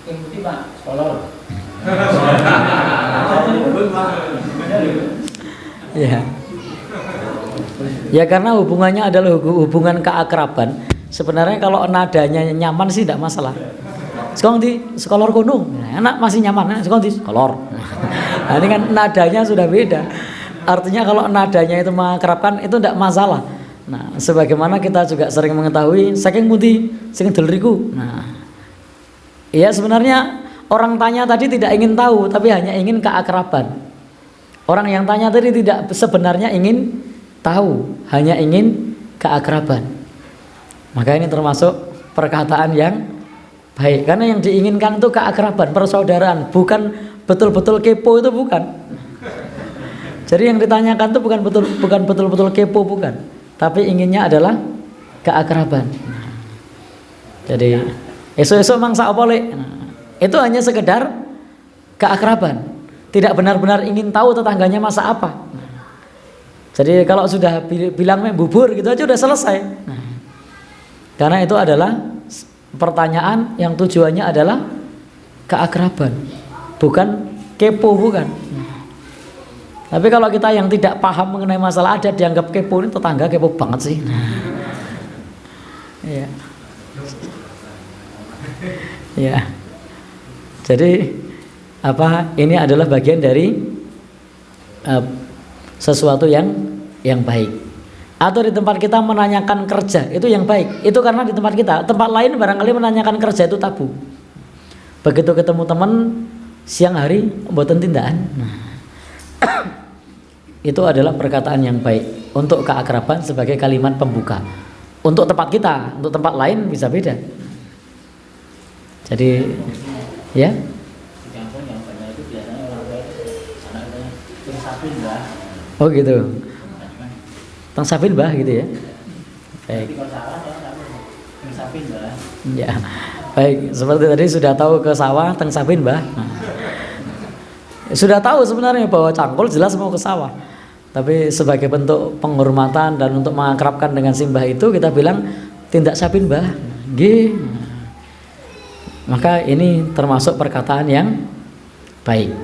ikuti Pak, sekolah. Ya. Ya karena hubungannya adalah hubungan keakraban. Sebenarnya kalau nadanya nyaman sih tidak masalah. Sekarang di sekolor gunung, enak masih nyaman. Sekarang di sekolor. Nah, ini kan nadanya sudah beda. Artinya kalau nadanya itu mengakrabkan itu tidak masalah. Nah, sebagaimana kita juga sering mengetahui saking muti, saking delriku. Nah, ya sebenarnya orang tanya tadi tidak ingin tahu, tapi hanya ingin keakraban. Orang yang tanya tadi tidak sebenarnya ingin tahu, hanya ingin keakraban. Maka ini termasuk perkataan yang baik, karena yang diinginkan itu keakraban, persaudaraan, bukan betul-betul kepo, itu bukan. Jadi yang ditanyakan itu bukan betul-betul kepo, bukan, tapi inginnya adalah keakraban. Jadi esok-esok mangsa apa lek? Itu hanya sekedar keakraban, tidak benar-benar ingin tahu tetangganya masak apa. Jadi kalau sudah bilang bubur gitu aja udah selesai. Karena itu adalah pertanyaan yang tujuannya adalah keakraban, bukan kepo, bukan. Tapi kalau kita yang tidak paham mengenai masalah adat dianggap kepo, ini tetangga kepo banget sih. Iya. Ya. Jadi ini adalah bagian dari sesuatu yang baik. Atau di tempat kita menanyakan kerja itu yang baik. Itu karena di tempat kita. Tempat lain barangkali menanyakan kerja itu tabu. Begitu ketemu teman siang hari mboten tindakan. Itu adalah perkataan yang baik untuk keakraban sebagai kalimat pembuka. Untuk tempat kita, untuk tempat lain bisa beda. Jadi ya. Oh gitu. Tang sapin bah gitu ya. Baik. Ya. Baik, seperti tadi sudah tahu ke sawah tang sapin bah. Sudah tahu sebenarnya bahwa cangkul jelas mau ke sawah. Tapi sebagai bentuk penghormatan dan untuk mengakrabkan dengan simbah itu kita bilang tindak sapin bah. Nggih. Maka ini termasuk perkataan yang baik.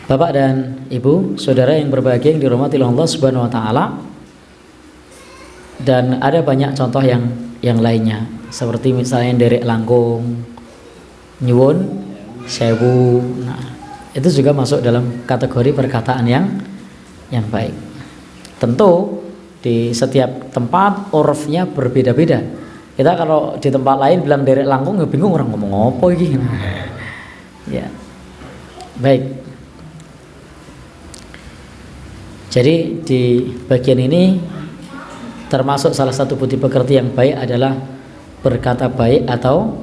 Bapak dan Ibu, saudara yang berbahagia yang dirahmati Allah Subhanahu wa taala. Dan ada banyak contoh yang lainnya, seperti misalnya derek langkung, nyuwun sewu. Nah, itu juga masuk dalam kategori perkataan yang baik. Tentu di setiap tempat urufnya berbeda-beda. Kita kalau di tempat lain bilang derek langkung ya bingung orang ngomong apa iki. Ya. Baik. Jadi di bagian ini termasuk salah satu budi pekerti yang baik adalah berkata baik atau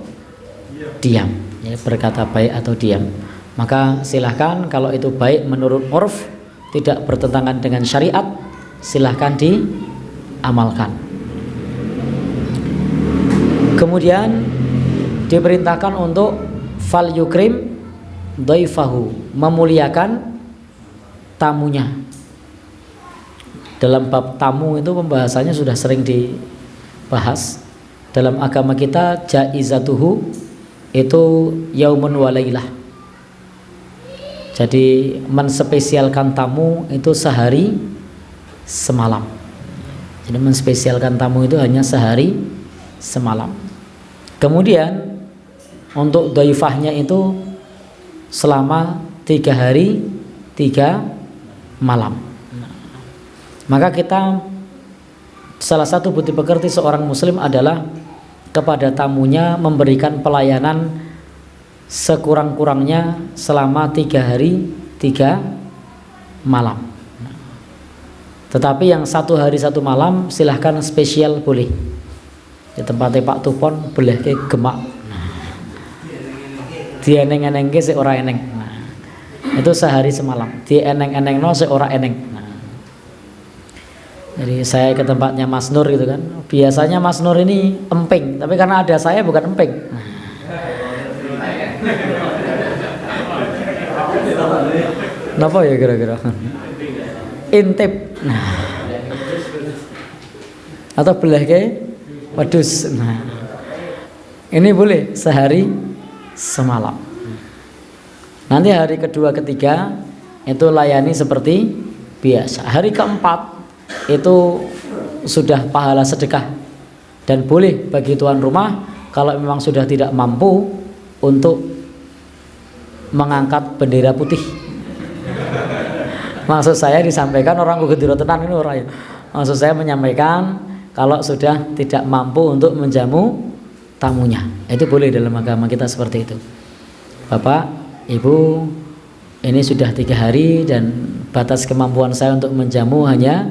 diam. Ya, berkata baik atau diam. Maka silahkan kalau itu baik menurut urf, tidak bertentangan dengan syariat, silahkan diamalkan. Kemudian diperintahkan untuk fal yukrim dhaifahu, memuliakan tamunya. Dalam bab tamu itu pembahasannya sudah sering dibahas. Dalam agama kita jaizatuhu itu yaumun walailah. Jadi menspesialkan tamu itu sehari semalam. Jadi menspesialkan tamu itu hanya sehari semalam. Kemudian untuk dhaifahnya itu selama 3 hari 3 malam. Maka kita salah satu budi pekerti seorang muslim adalah kepada tamunya memberikan pelayanan sekurang-kurangnya selama 3 hari 3 malam. Tetapi yang 1 hari 1 malam silahkan spesial boleh. Di tempatnya Pak Tupon boleh ke gemak. Di eneng-eneng ke se ora eneng. Nah, itu sehari semalam. Di eneng-eneng no se ora eneng. Jadi saya ke tempatnya Mas Nur gitu kan. Biasanya Mas Nur ini emping, tapi karena ada saya bukan emping. Kenapa ya kira-kira? Intip. Nah. Atau belah ke wedus. Nah. Ini boleh sehari semalam. Nanti hari kedua ketiga itu layani seperti biasa. Hari keempat itu sudah pahala sedekah, dan boleh bagi tuan rumah kalau memang sudah tidak mampu untuk mengangkat bendera putih. Maksud saya disampaikan orang kugediro tenan ini orang ya. Maksud saya menyampaikan kalau sudah tidak mampu untuk menjamu tamunya, itu boleh dalam agama kita seperti itu. Bapak, Ibu, ini sudah 3 hari dan batas kemampuan saya untuk menjamu hanya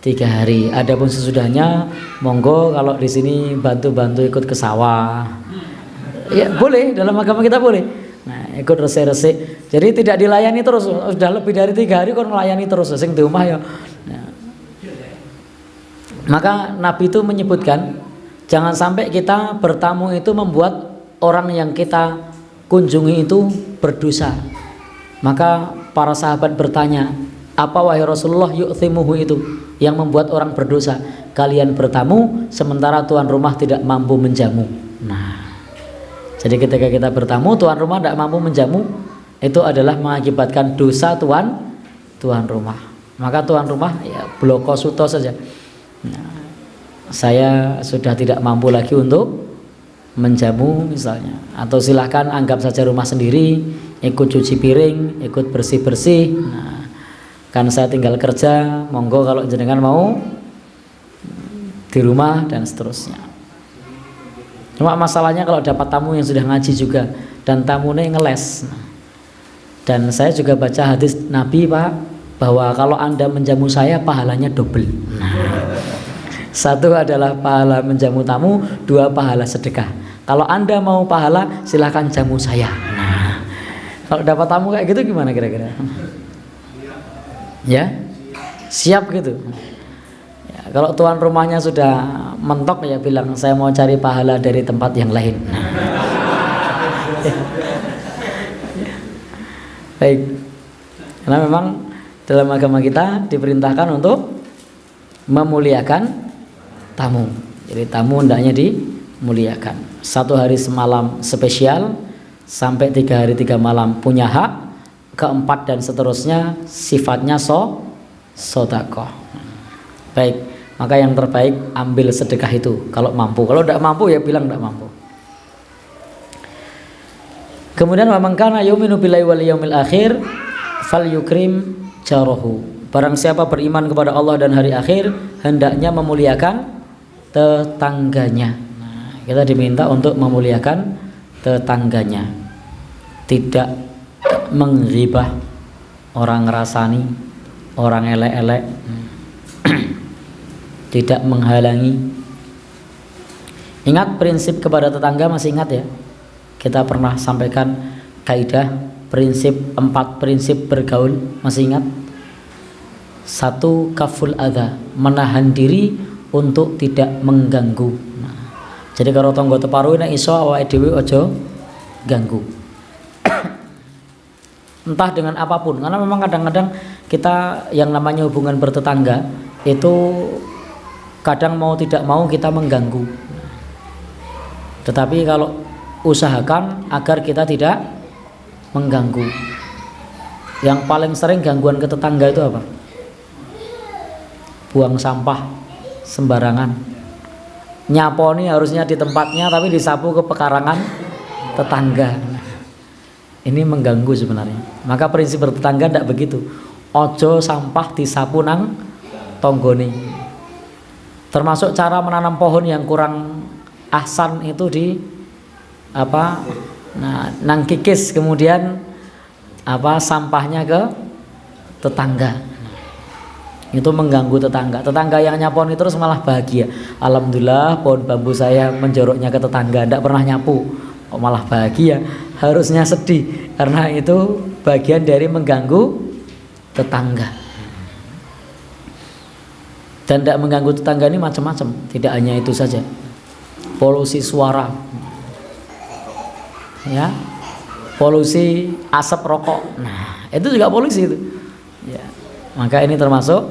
3 hari. Adapun sesudahnya, monggo kalau di sini bantu-bantu ikut ke sawah. Ya boleh, dalam agama kita boleh. Nah, ikut resik-resik. Jadi tidak dilayani terus. Sudah lebih dari 3 hari kok melayani terus. Sing di rumah ya. Nah. Maka Nabi itu menyebutkan, jangan sampai kita bertamu itu membuat orang yang kita kunjungi itu berdosa. Maka para sahabat bertanya, apa wahai Rasulullah yu'thimuhu itu yang membuat orang berdosa? Kalian bertamu sementara tuan rumah tidak mampu menjamu. Nah, jadi ketika kita bertamu tuan rumah tidak mampu menjamu, itu adalah mengakibatkan dosa tuan rumah. Maka tuan rumah ya bloko suto saja. Nah, saya sudah tidak mampu lagi untuk menjamu misalnya, atau silahkan anggap saja rumah sendiri, ikut cuci piring, ikut bersih-bersih. Nah, kan saya tinggal kerja, monggo kalau jenengan mau di rumah dan seterusnya. Cuma masalahnya kalau dapat tamu yang sudah ngaji juga dan tamunya ngeles. Dan saya juga baca hadis Nabi Pak, bahwa kalau Anda menjamu saya pahalanya double. Satu adalah pahala menjamu tamu, 2 pahala sedekah. Kalau Anda mau pahala, silahkan jamu saya. Nah, kalau dapat tamu kayak gitu gimana kira-kira? Ya, siap gitu. Ya, kalau tuan rumahnya sudah mentok ya bilang saya mau cari pahala dari tempat yang lain. Baik, karena memang dalam agama kita diperintahkan untuk memuliakan tamu. Jadi tamu hendaknya dimuliakan. 1 hari semalam spesial, sampai 3 hari 3 malam punya hak, keempat dan seterusnya sifatnya sedekah. Baik, maka yang terbaik ambil sedekah itu kalau mampu. Kalau tidak mampu ya bilang tidak mampu. Kemudian wa man kana yu'minu billahi wal yaumil akhir falyukrim jarahu. Barang siapa beriman kepada Allah dan hari akhir, hendaknya memuliakan tetangganya. Nah, kita diminta untuk memuliakan tetangganya, tidak menghibah orang ngerasani, orang elek-elek, tidak menghalangi. Ingat prinsip kepada tetangga, masih ingat ya? Kita pernah sampaikan kaidah prinsip 4 prinsip bergaul, masih ingat? 1 kaful adha, menahan diri untuk tidak mengganggu. Nah, jadi kalau tonggo teparu nek iso awake dhewe aja ganggu. Entah dengan apapun, karena memang kadang-kadang kita yang namanya hubungan bertetangga itu kadang mau tidak mau kita mengganggu. Tetapi kalau usahakan agar kita tidak mengganggu. Yang paling sering gangguan ke tetangga itu apa? Buang sampah sembarangan. Nyaponi harusnya di tempatnya tapi disapu ke pekarangan tetangga. Ini mengganggu sebenarnya. Maka prinsip bertetangga tidak begitu. Ojo sampah disapu nang tonggone. Termasuk cara menanam pohon yang kurang ahsan itu di apa? Nah, nang kikis kemudian apa sampahnya ke tetangga. Itu mengganggu tetangga. Tetangga yang nyaponi terus malah bahagia. Alhamdulillah pohon bambu saya menjoroknya ke tetangga, tidak pernah nyapu. Kok malah bahagia? Harusnya sedih karena itu bagian dari mengganggu tetangga. Dan tidak mengganggu tetangga ini macam-macam. Tidak hanya itu saja. Polusi suara, ya, polusi asap rokok. Nah, itu juga polusi itu. Ya. Maka ini termasuk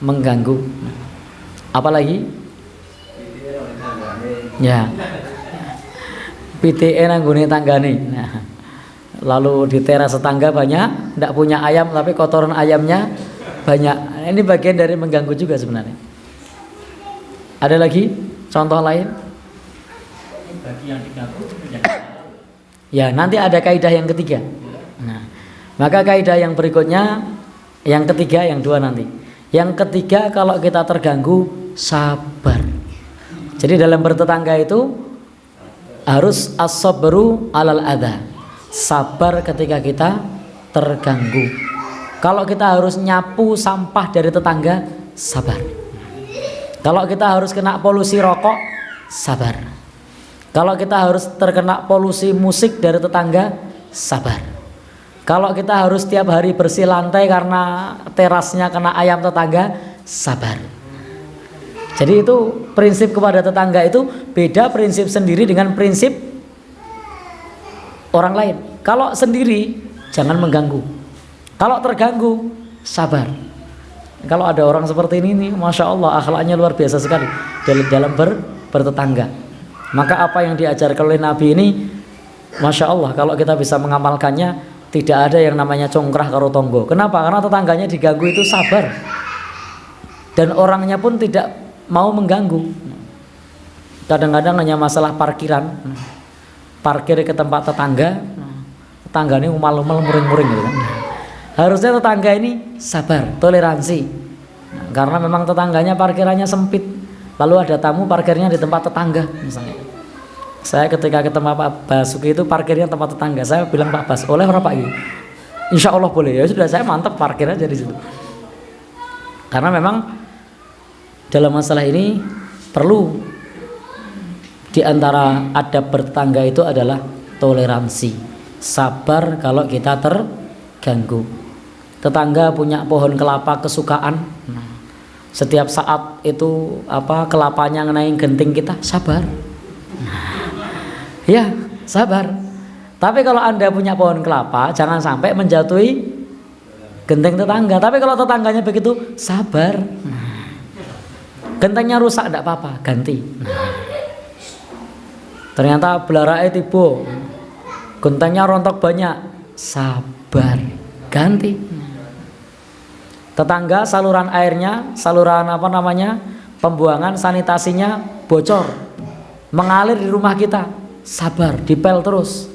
mengganggu. Apalagi? Ya. PTE nanggone tanggane. Nah, lalu di teras tetangga banyak, tidak punya ayam tapi kotoran ayamnya banyak. Ini bagian dari mengganggu juga sebenarnya. Ada lagi contoh lain? Bagi yang diganggu Ya, nanti ada kaidah yang ketiga. Nah, maka kaidah yang berikutnya, yang ketiga, yang dua nanti. Yang ketiga, kalau kita terganggu, sabar. Jadi dalam bertetangga itu harus as-sabru alal adha. Sabar ketika kita terganggu. Kalau kita harus nyapu sampah dari tetangga, sabar. Kalau kita harus kena polusi rokok, sabar. Kalau kita harus terkena polusi musik dari tetangga, sabar. Kalau kita harus tiap hari bersih lantai karena terasnya kena ayam tetangga, sabar. Jadi itu prinsip kepada tetangga itu beda prinsip sendiri dengan prinsip orang lain. Kalau sendiri jangan mengganggu. Kalau terganggu, sabar. Kalau ada orang seperti ini, masya Allah, akhlaknya luar biasa sekali dalam bertetangga. Maka apa yang diajarkan oleh Nabi ini, masya Allah, kalau kita bisa mengamalkannya, tidak ada yang namanya congkrah karo tonggo. Kenapa? Karena tetangganya diganggu itu sabar, dan orangnya pun tidak mau mengganggu. Kadang-kadang hanya masalah parkiran, parkir ke tempat tetangga, tetangga ini umal-umal muring-muring gitu kan. Harusnya tetangga ini sabar, toleransi, karena memang tetangganya parkirannya sempit. Lalu ada tamu parkirnya di tempat tetangga misalnya. Saya ketika ketemu Pak Basuki itu parkirnya tempat tetangga. Saya bilang, Pak Bas, oleh orang Pak ini? Insya Allah boleh. Ya sudah, saya mantap parkir aja di situ. Karena memang dalam masalah ini perlu di antara adab bertetangga itu adalah toleransi, sabar kalau kita terganggu. Tetangga punya pohon kelapa kesukaan. Setiap saat itu kelapanya ngenain genting kita, sabar. Ya, sabar. Tapi kalau Anda punya pohon kelapa, jangan sampai menjatuhi genteng tetangga. Tapi kalau tetangganya begitu, sabar. Gentengnya rusak, tidak apa-apa, ganti. Ternyata belarae tiba, gentengnya rontok banyak, sabar, ganti. Tetangga saluran airnya, saluran pembuangan sanitasinya bocor, mengalir di rumah kita, sabar, dipel terus.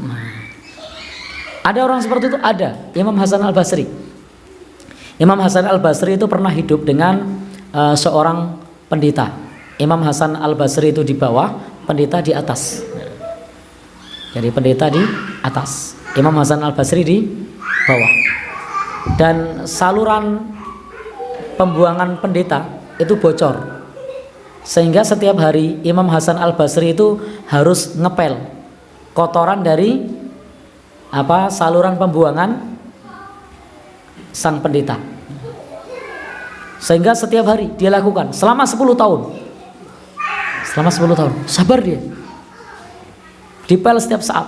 Ada orang seperti itu, ada. Imam Hasan Al-Basri. Imam Hasan Al-Basri itu pernah hidup dengan seorang pendeta. Imam Hasan Al-Basri itu di bawah, pendeta di atas. Jadi pendeta di atas, Imam Hasan Al-Basri di bawah. Dan saluran pembuangan pendeta itu bocor, sehingga setiap hari Imam Hasan Al-Basri itu harus ngepel kotoran dari saluran pembuangan sang pendeta, sehingga setiap hari dia lakukan selama 10 tahun. Selama 10 tahun sabar dia, dipel setiap saat.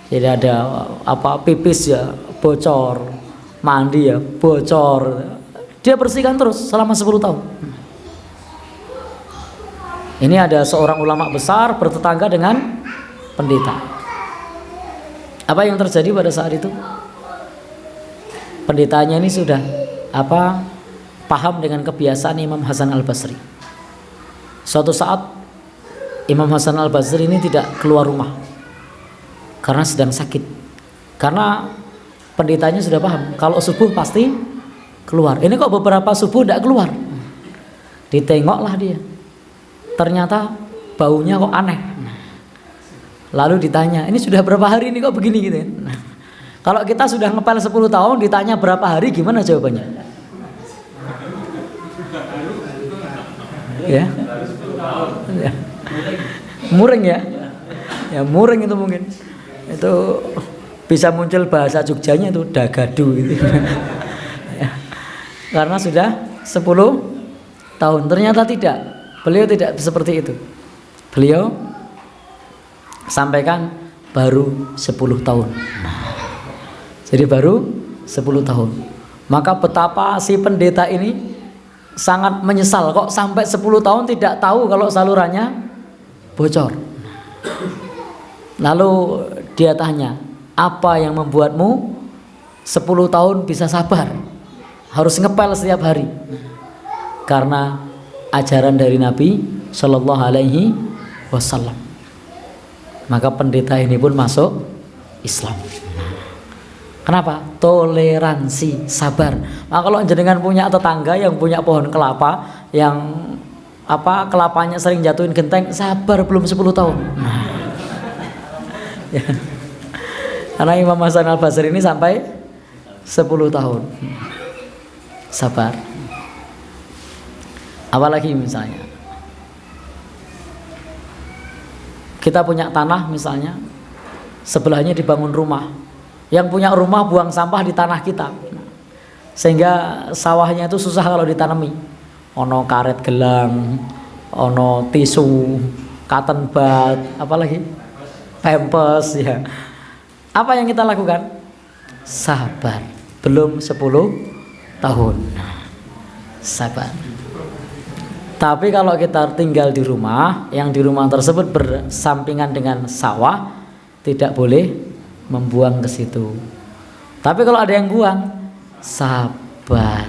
Jadi ada pipis ya bocor, mandi ya bocor, dia bersihkan terus selama 10 tahun. Ini ada seorang ulama besar bertetangga dengan pendeta. Apa yang terjadi pada saat itu? Pendetanya ini sudah paham dengan kebiasaan Imam Hasan Al-Basri. Suatu saat Imam Hasan Al-Basri ini tidak keluar rumah karena sedang sakit. Karena pendetanya sudah paham kalau subuh pasti keluar. Ini kok beberapa subuh tidak keluar. Ditengoklah dia, ternyata baunya kok aneh. Lalu ditanya, ini sudah berapa hari ini kok begini gitu ya. Kalau kita sudah ngepel 10 tahun ditanya berapa hari, gimana jawabannya? Ya, muring ya. Ya muring itu mungkin. Itu bisa muncul bahasa Jogjanya itu dagadu gitu. Karena sudah 10 tahun. Ternyata tidak. Beliau tidak seperti itu. Beliau sampaikan baru 10 tahun. Jadi baru 10 tahun. Maka betapa si pendeta ini sangat menyesal kok sampai 10 tahun tidak tahu kalau salurannya bocor. Lalu dia tanya, Apa yang membuatmu 10 tahun bisa sabar? Harus ngepel setiap hari. Karena ajaran dari Nabi Shallallahu Alaihi Wasallam. Maka pendeta ini pun masuk Islam. Kenapa? Toleransi, sabar. Maka kalau jenengan punya tetangga yang punya pohon kelapa, yang kelapanya sering jatuhin genteng, sabar belum 10 tahun. Ya. Karena Imam Hasan Al Basri ini sampai 10 tahun. Sabar. Apalagi misalnya kita punya tanah misalnya, sebelahnya dibangun rumah. Yang punya rumah buang sampah di tanah kita, sehingga sawahnya itu susah kalau ditanami. Ono karet gelang, ono tisu, cotton bud, apalagi pampers ya. Apa yang kita lakukan? Sabar. Belum 10 tahun. Sabar. Tapi kalau kita tinggal di rumah, yang di rumah tersebut bersampingan dengan sawah, tidak boleh membuang ke situ. Tapi kalau ada yang buang, sabar.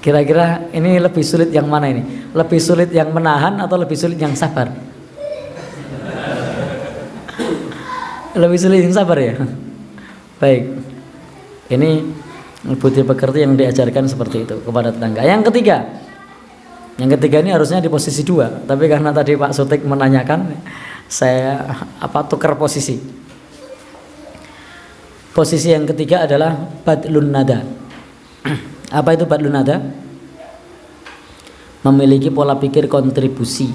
Kira-kira ini lebih sulit yang mana ini? Lebih sulit yang menahan atau lebih sulit yang sabar? Lebih sulit yang sabar ya? Baik. Ini budi pekerti yang diajarkan seperti itu kepada tetangga. Yang ketiga ini harusnya di posisi 2, tapi karena tadi Pak Sutik menanyakan, saya tukar posisi. Posisi yang ketiga adalah badlun nada. Apa itu badlun nada? Memiliki pola pikir kontribusi.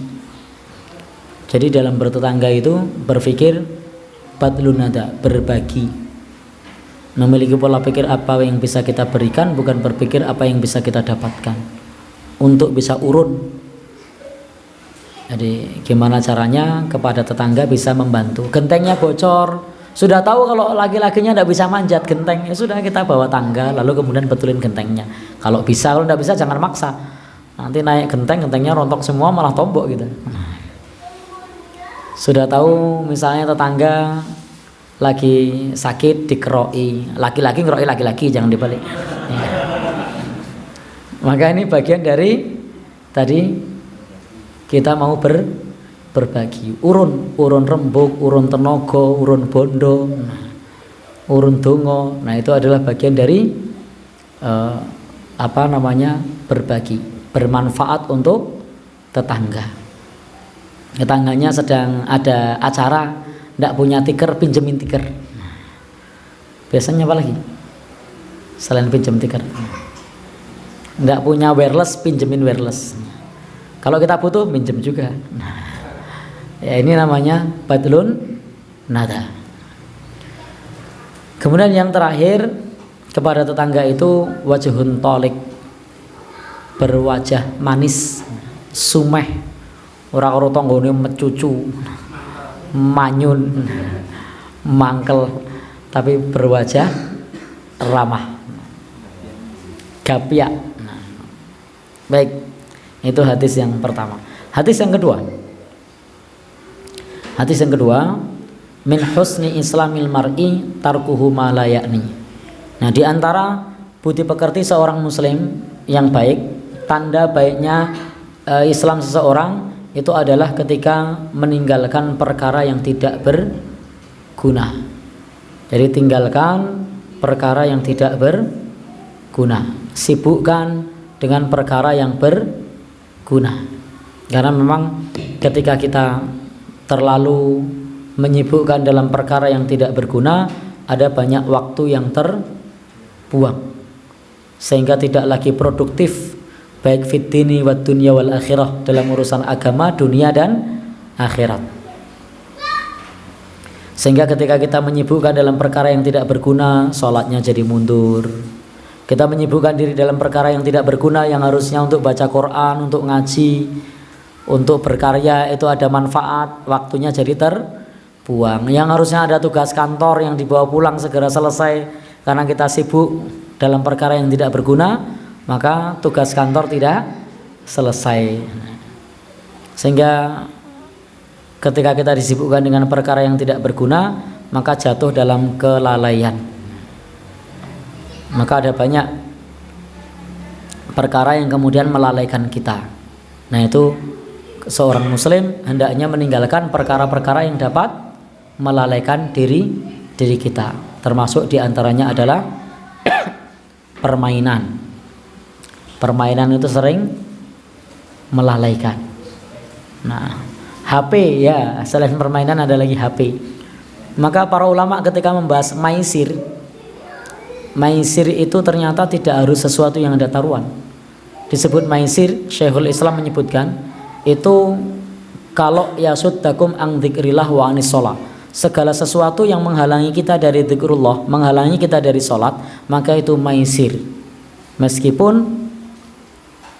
Jadi dalam bertetangga itu berpikir badlun nada, berbagi. Memiliki pola pikir apa yang bisa kita berikan, bukan berpikir apa yang bisa kita dapatkan. Untuk bisa urun. Jadi gimana caranya kepada tetangga bisa membantu. Gentengnya bocor, sudah tahu kalau laki-lakinya tidak bisa manjat genteng, ya sudah kita bawa tangga lalu kemudian betulin gentengnya. Kalau bisa, kalau tidak bisa jangan maksa. Nanti naik gentengnya rontok semua, malah tombok gitu. Sudah tahu misalnya tetangga lagi sakit dikeroi, laki-laki ngeroi laki-laki, jangan dibalik. Ya. Maka ini bagian dari tadi kita mau berbagi. Urun rembug, urun tenaga, urun bondo, urun dongo. Nah itu adalah bagian dari berbagi, bermanfaat untuk tetangga. Tetangganya sedang ada acara, tidak punya tiker, pinjemin tiker. Biasanya apa lagi selain pinjem tiker? Nggak punya wireless, pinjemin wireless. Kalau kita butuh, pinjem juga. Ya ini namanya badlun nada. Kemudian yang terakhir, kepada tetangga itu wajhun tolik, berwajah manis, sumeh, ora-ora tanggane mecucu, manyun, mangkel, tapi berwajah ramah, gapiak. Baik, itu hadis yang pertama. Hadis yang kedua, min husni islamil mar'i tarkuhu ma la ya'ni. Nah, di antara budi pekerti seorang muslim yang baik, tanda baiknya Islam seseorang itu adalah ketika meninggalkan perkara yang tidak berguna. Jadi tinggalkan perkara yang tidak berguna, sibukkan dengan perkara yang berguna. Karena memang ketika kita terlalu menyibukkan dalam perkara yang tidak berguna, ada banyak waktu yang terbuang sehingga tidak lagi produktif, baik fid dini wad dunya wal akhirah, dalam urusan agama, dunia dan akhirat. Sehingga ketika kita menyibukkan dalam perkara yang tidak berguna, sholatnya jadi mundur. Kita menyibukkan diri dalam perkara yang tidak berguna, yang harusnya untuk baca Quran, untuk ngaji, untuk berkarya itu ada manfaat, waktunya jadi terbuang. Yang harusnya ada tugas kantor yang dibawa pulang segera selesai, karena kita sibuk dalam perkara yang tidak berguna, maka tugas kantor tidak selesai. Sehingga ketika kita disibukkan dengan perkara yang tidak berguna, maka jatuh dalam kelalaian. Maka ada banyak perkara yang kemudian melalaikan kita. Nah, itu seorang muslim hendaknya meninggalkan perkara-perkara yang dapat melalaikan diri kita. Termasuk diantaranya adalah permainan. Permainan itu sering melalaikan. Nah, HP ya, selain permainan ada lagi HP. Maka para ulama ketika membahas maisir itu ternyata tidak harus sesuatu yang ada taruhan. Disebut maisir, Syekhul Islam menyebutkan itu kalau yasuddakum an dzikrillah wa anis shalah, segala sesuatu yang menghalangi kita dari zikrullah, menghalangi kita dari sholat, maka itu maisir, meskipun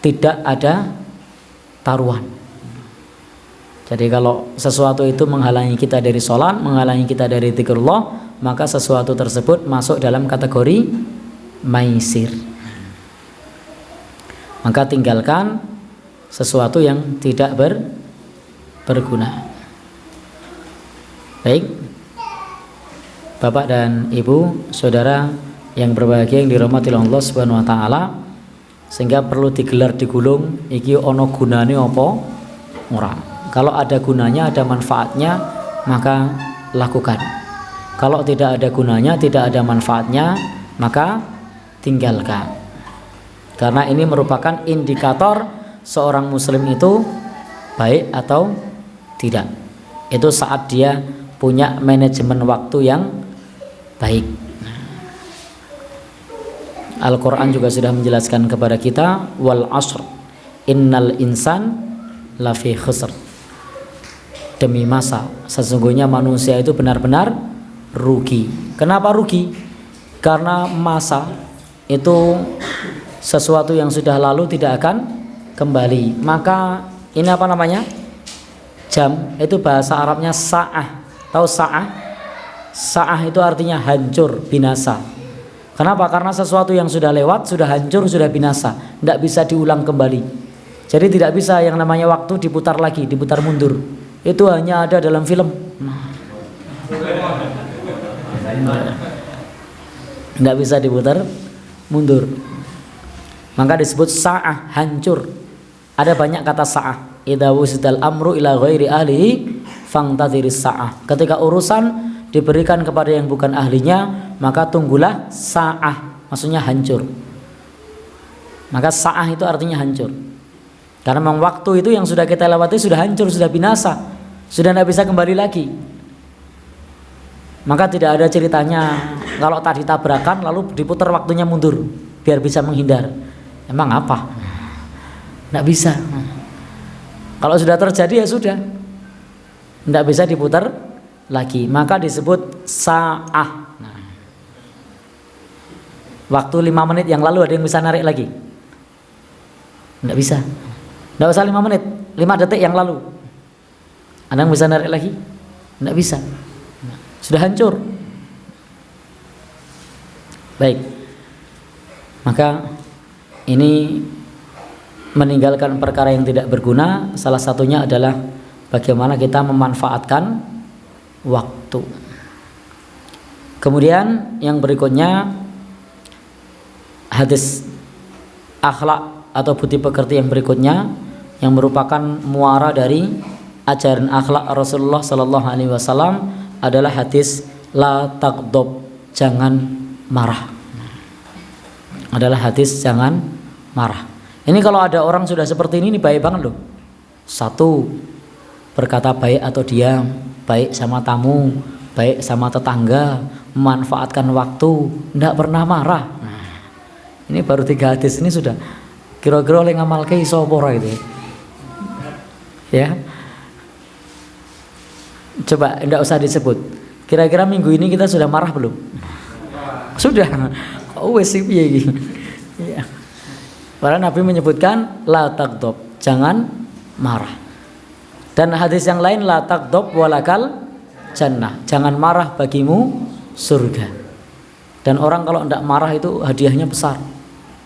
tidak ada taruhan. Jadi kalau sesuatu itu menghalangi kita dari sholat, menghalangi kita dari zikrullah, maka sesuatu tersebut masuk dalam kategori maisir. Maka tinggalkan sesuatu yang tidak berguna. Baik, Bapak dan Ibu, saudara yang berbahagia yang dirahmati Allah Subhanahu wa taala, sehingga perlu digelar digulung iki ono gunane apa ora. Kalau ada gunanya, ada manfaatnya, maka lakukan. Kalau tidak ada gunanya, tidak ada manfaatnya, maka tinggalkan. Karena ini merupakan indikator seorang muslim itu baik atau tidak. Itu saat dia punya manajemen waktu yang baik. Al-Quran juga sudah menjelaskan kepada kita, wal asr innal insan lafi khusr. Demi masa, sesungguhnya manusia itu benar-benar rugi. Kenapa rugi? Karena masa itu sesuatu yang sudah lalu tidak akan kembali. Maka ini apa namanya? Jam, itu bahasa Arabnya sa'ah. Tahu sa'ah? Sa'ah itu artinya hancur, binasa. Kenapa? Karena sesuatu yang sudah lewat, sudah hancur, sudah binasa, tidak bisa diulang kembali. Jadi tidak bisa yang namanya waktu diputar lagi, diputar mundur. Itu hanya ada dalam film. Tidak bisa diputar mundur. Maka disebut sa'ah, hancur. Ada banyak kata sa'ah. Idza wusidal amru ila ghairi ahlihi fangtadhiris sa'ah. Ketika urusan diberikan kepada yang bukan ahlinya, maka tunggulah sa'ah, maksudnya hancur. Maka sa'ah itu artinya hancur. Karena memang waktu itu yang sudah kita lewati sudah hancur, sudah binasa, sudah tidak bisa kembali lagi. Maka tidak ada ceritanya kalau tadi tabrakan lalu diputar waktunya mundur biar bisa menghindar. Emang apa? Tidak bisa. Kalau sudah terjadi ya sudah, tidak bisa diputar lagi. Maka disebut sa'ah. Nah, waktu 5 menit yang lalu ada yang bisa narik lagi? Tidak bisa. Tidak usah 5 menit, 5 detik yang lalu ada yang bisa narik lagi? Tidak bisa. Sudah hancur. Baik. Maka ini meninggalkan perkara yang tidak berguna, salah satunya adalah bagaimana kita memanfaatkan waktu. Kemudian yang berikutnya, hadis akhlak atau budi pekerti yang berikutnya, yang merupakan muara dari ajaran akhlak Rasulullah Sallallahu Alaihi Wasallam adalah hadis la tagdob, jangan marah. Adalah hadis jangan marah. Ini kalau ada orang sudah seperti ini baik banget loh. Satu, berkata baik atau diam, baik sama tamu, baik sama tetangga, memanfaatkan waktu, tidak pernah marah. Nah, ini baru 3 hadis ini sudah kira-kira oleh ngamalke iso apa gitu ya. Coba tidak usah disebut. Kira-kira minggu ini kita sudah marah belum? Sudah. Oh wes piye iki. Ya. Para Nabi menyebutkan la tagdob, jangan marah. Dan hadis yang lain la tagdob walakal jannah, jangan marah bagimu surga. Dan orang kalau tidak marah itu hadiahnya besar.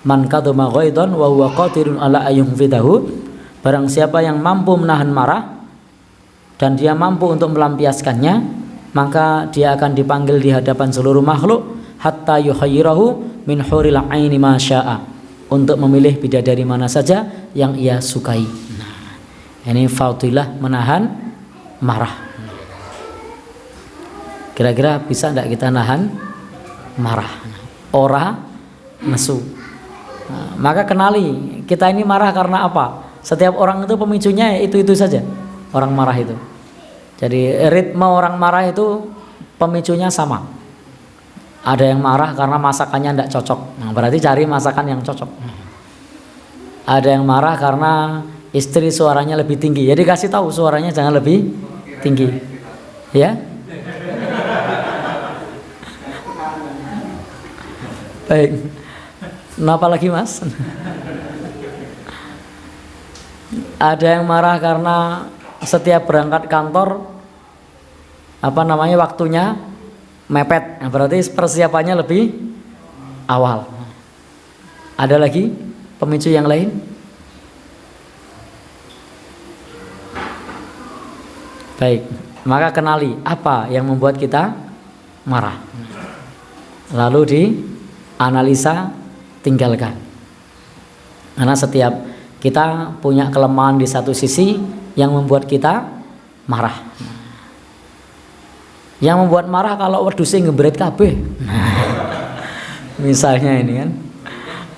Man kadhama ghaidhan wa huwa qadirun ala ayyunfidahu, barang siapa yang mampu menahan marah dan dia mampu untuk melampiaskannya, maka dia akan dipanggil di hadapan seluruh makhluk hatta yuhayyirahu min huril aini ma syaa, untuk memilih bidadari mana saja yang ia sukai. Nah, ini fadilah menahan marah. Kira-kira bisa enggak kita nahan marah? Ora nesu. Nah, maka kenali kita ini marah karena apa? Setiap orang itu pemicunya itu saja. Orang marah itu. Jadi ritme orang marah itu pemicunya sama. Ada yang marah karena masakannya tidak cocok. Nah, berarti cari masakan yang cocok. Ada yang marah karena istri suaranya lebih tinggi. Jadi kasih tahu suaranya jangan lebih tinggi. Ya. Baik. Kenapa lagi, Mas? Ada yang marah karena setiap berangkat kantor waktunya mepet. Nah, berarti persiapannya lebih awal. Ada lagi pemicu yang lain? Baik, maka kenali apa yang membuat kita marah. Lalu dianalisa, tinggalkan. Karena setiap kita punya kelemahan di satu sisi yang membuat kita marah. Yang membuat marah kalau wedhuse ngebret kabeh. Misalnya ini kan.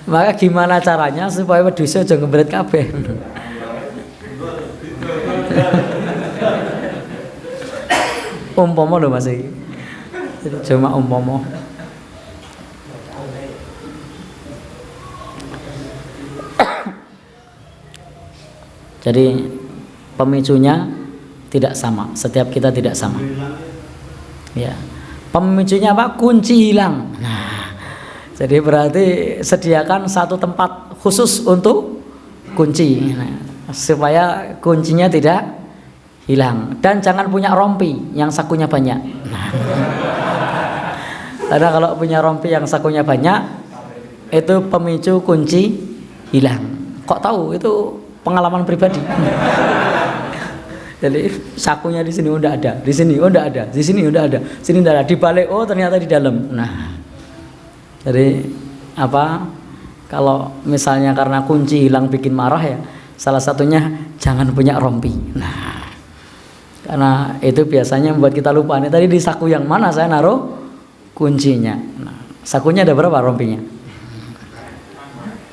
Maka gimana caranya supaya wedhuse aja ngebret kabeh? Umpama lho Mas iki. Cuma umpama. Jadi pemicunya tidak sama, setiap kita tidak sama. Ya. Pemicunya apa? Kunci hilang. Nah, jadi berarti sediakan satu tempat khusus untuk kunci, supaya kuncinya tidak hilang. Dan jangan punya rompi yang sakunya banyak. Nah, karena kalau punya rompi yang sakunya banyak, itu pemicu kunci hilang. Kok tahu? Itu pengalaman pribadi. Jadi sakunya di sini udah ada, di sini udah ada, di sini udah ada, sini udah ada, di balik ternyata di dalam. Nah, jadi kalau misalnya karena kunci hilang bikin marah ya, salah satunya jangan punya rompi. Nah, karena itu biasanya membuat kita lupa. Ini tadi di saku yang mana saya naruh kuncinya. Nah, sakunya ada berapa rompinya?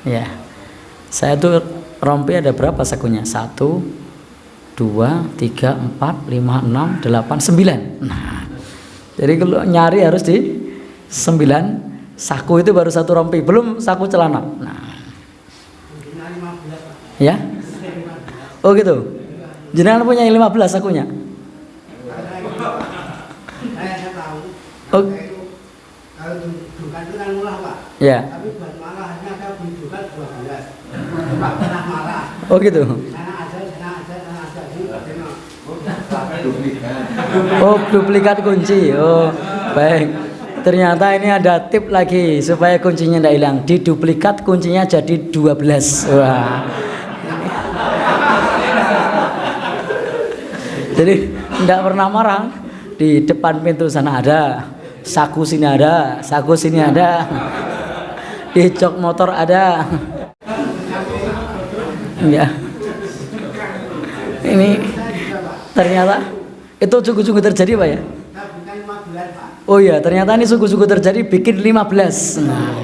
Ya, saya tuh rompi ada berapa sakunya? 1, 2, 3, 4, 5, 6, 8, 9. Nah, jadi kalau nyari harus di 9 saku itu baru satu rompi, belum saku celana. Nah, ya? Oh gitu. Jenengan punya 15 sakunya? Oh. Kalau dudukan itu kan murah Pak. Ya. Tapi buat marahnya saya beli dudukan 12. Pak pernah marah. Oh gitu. Sana aja. Oh, duplikat kunci. Oh, baik. Ternyata ini ada tip lagi supaya kuncinya tidak hilang. Diduplikat kuncinya jadi 12. Wah. Jadi tidak pernah marah. Di depan pintu sana ada, saku sini ada, saku sini ada, di jok motor ada. Ya. Ini ternyata itu sungguh-sungguh terjadi Pak ya? Oh iya, ternyata ini sungguh-sungguh terjadi bikin 15. Nah.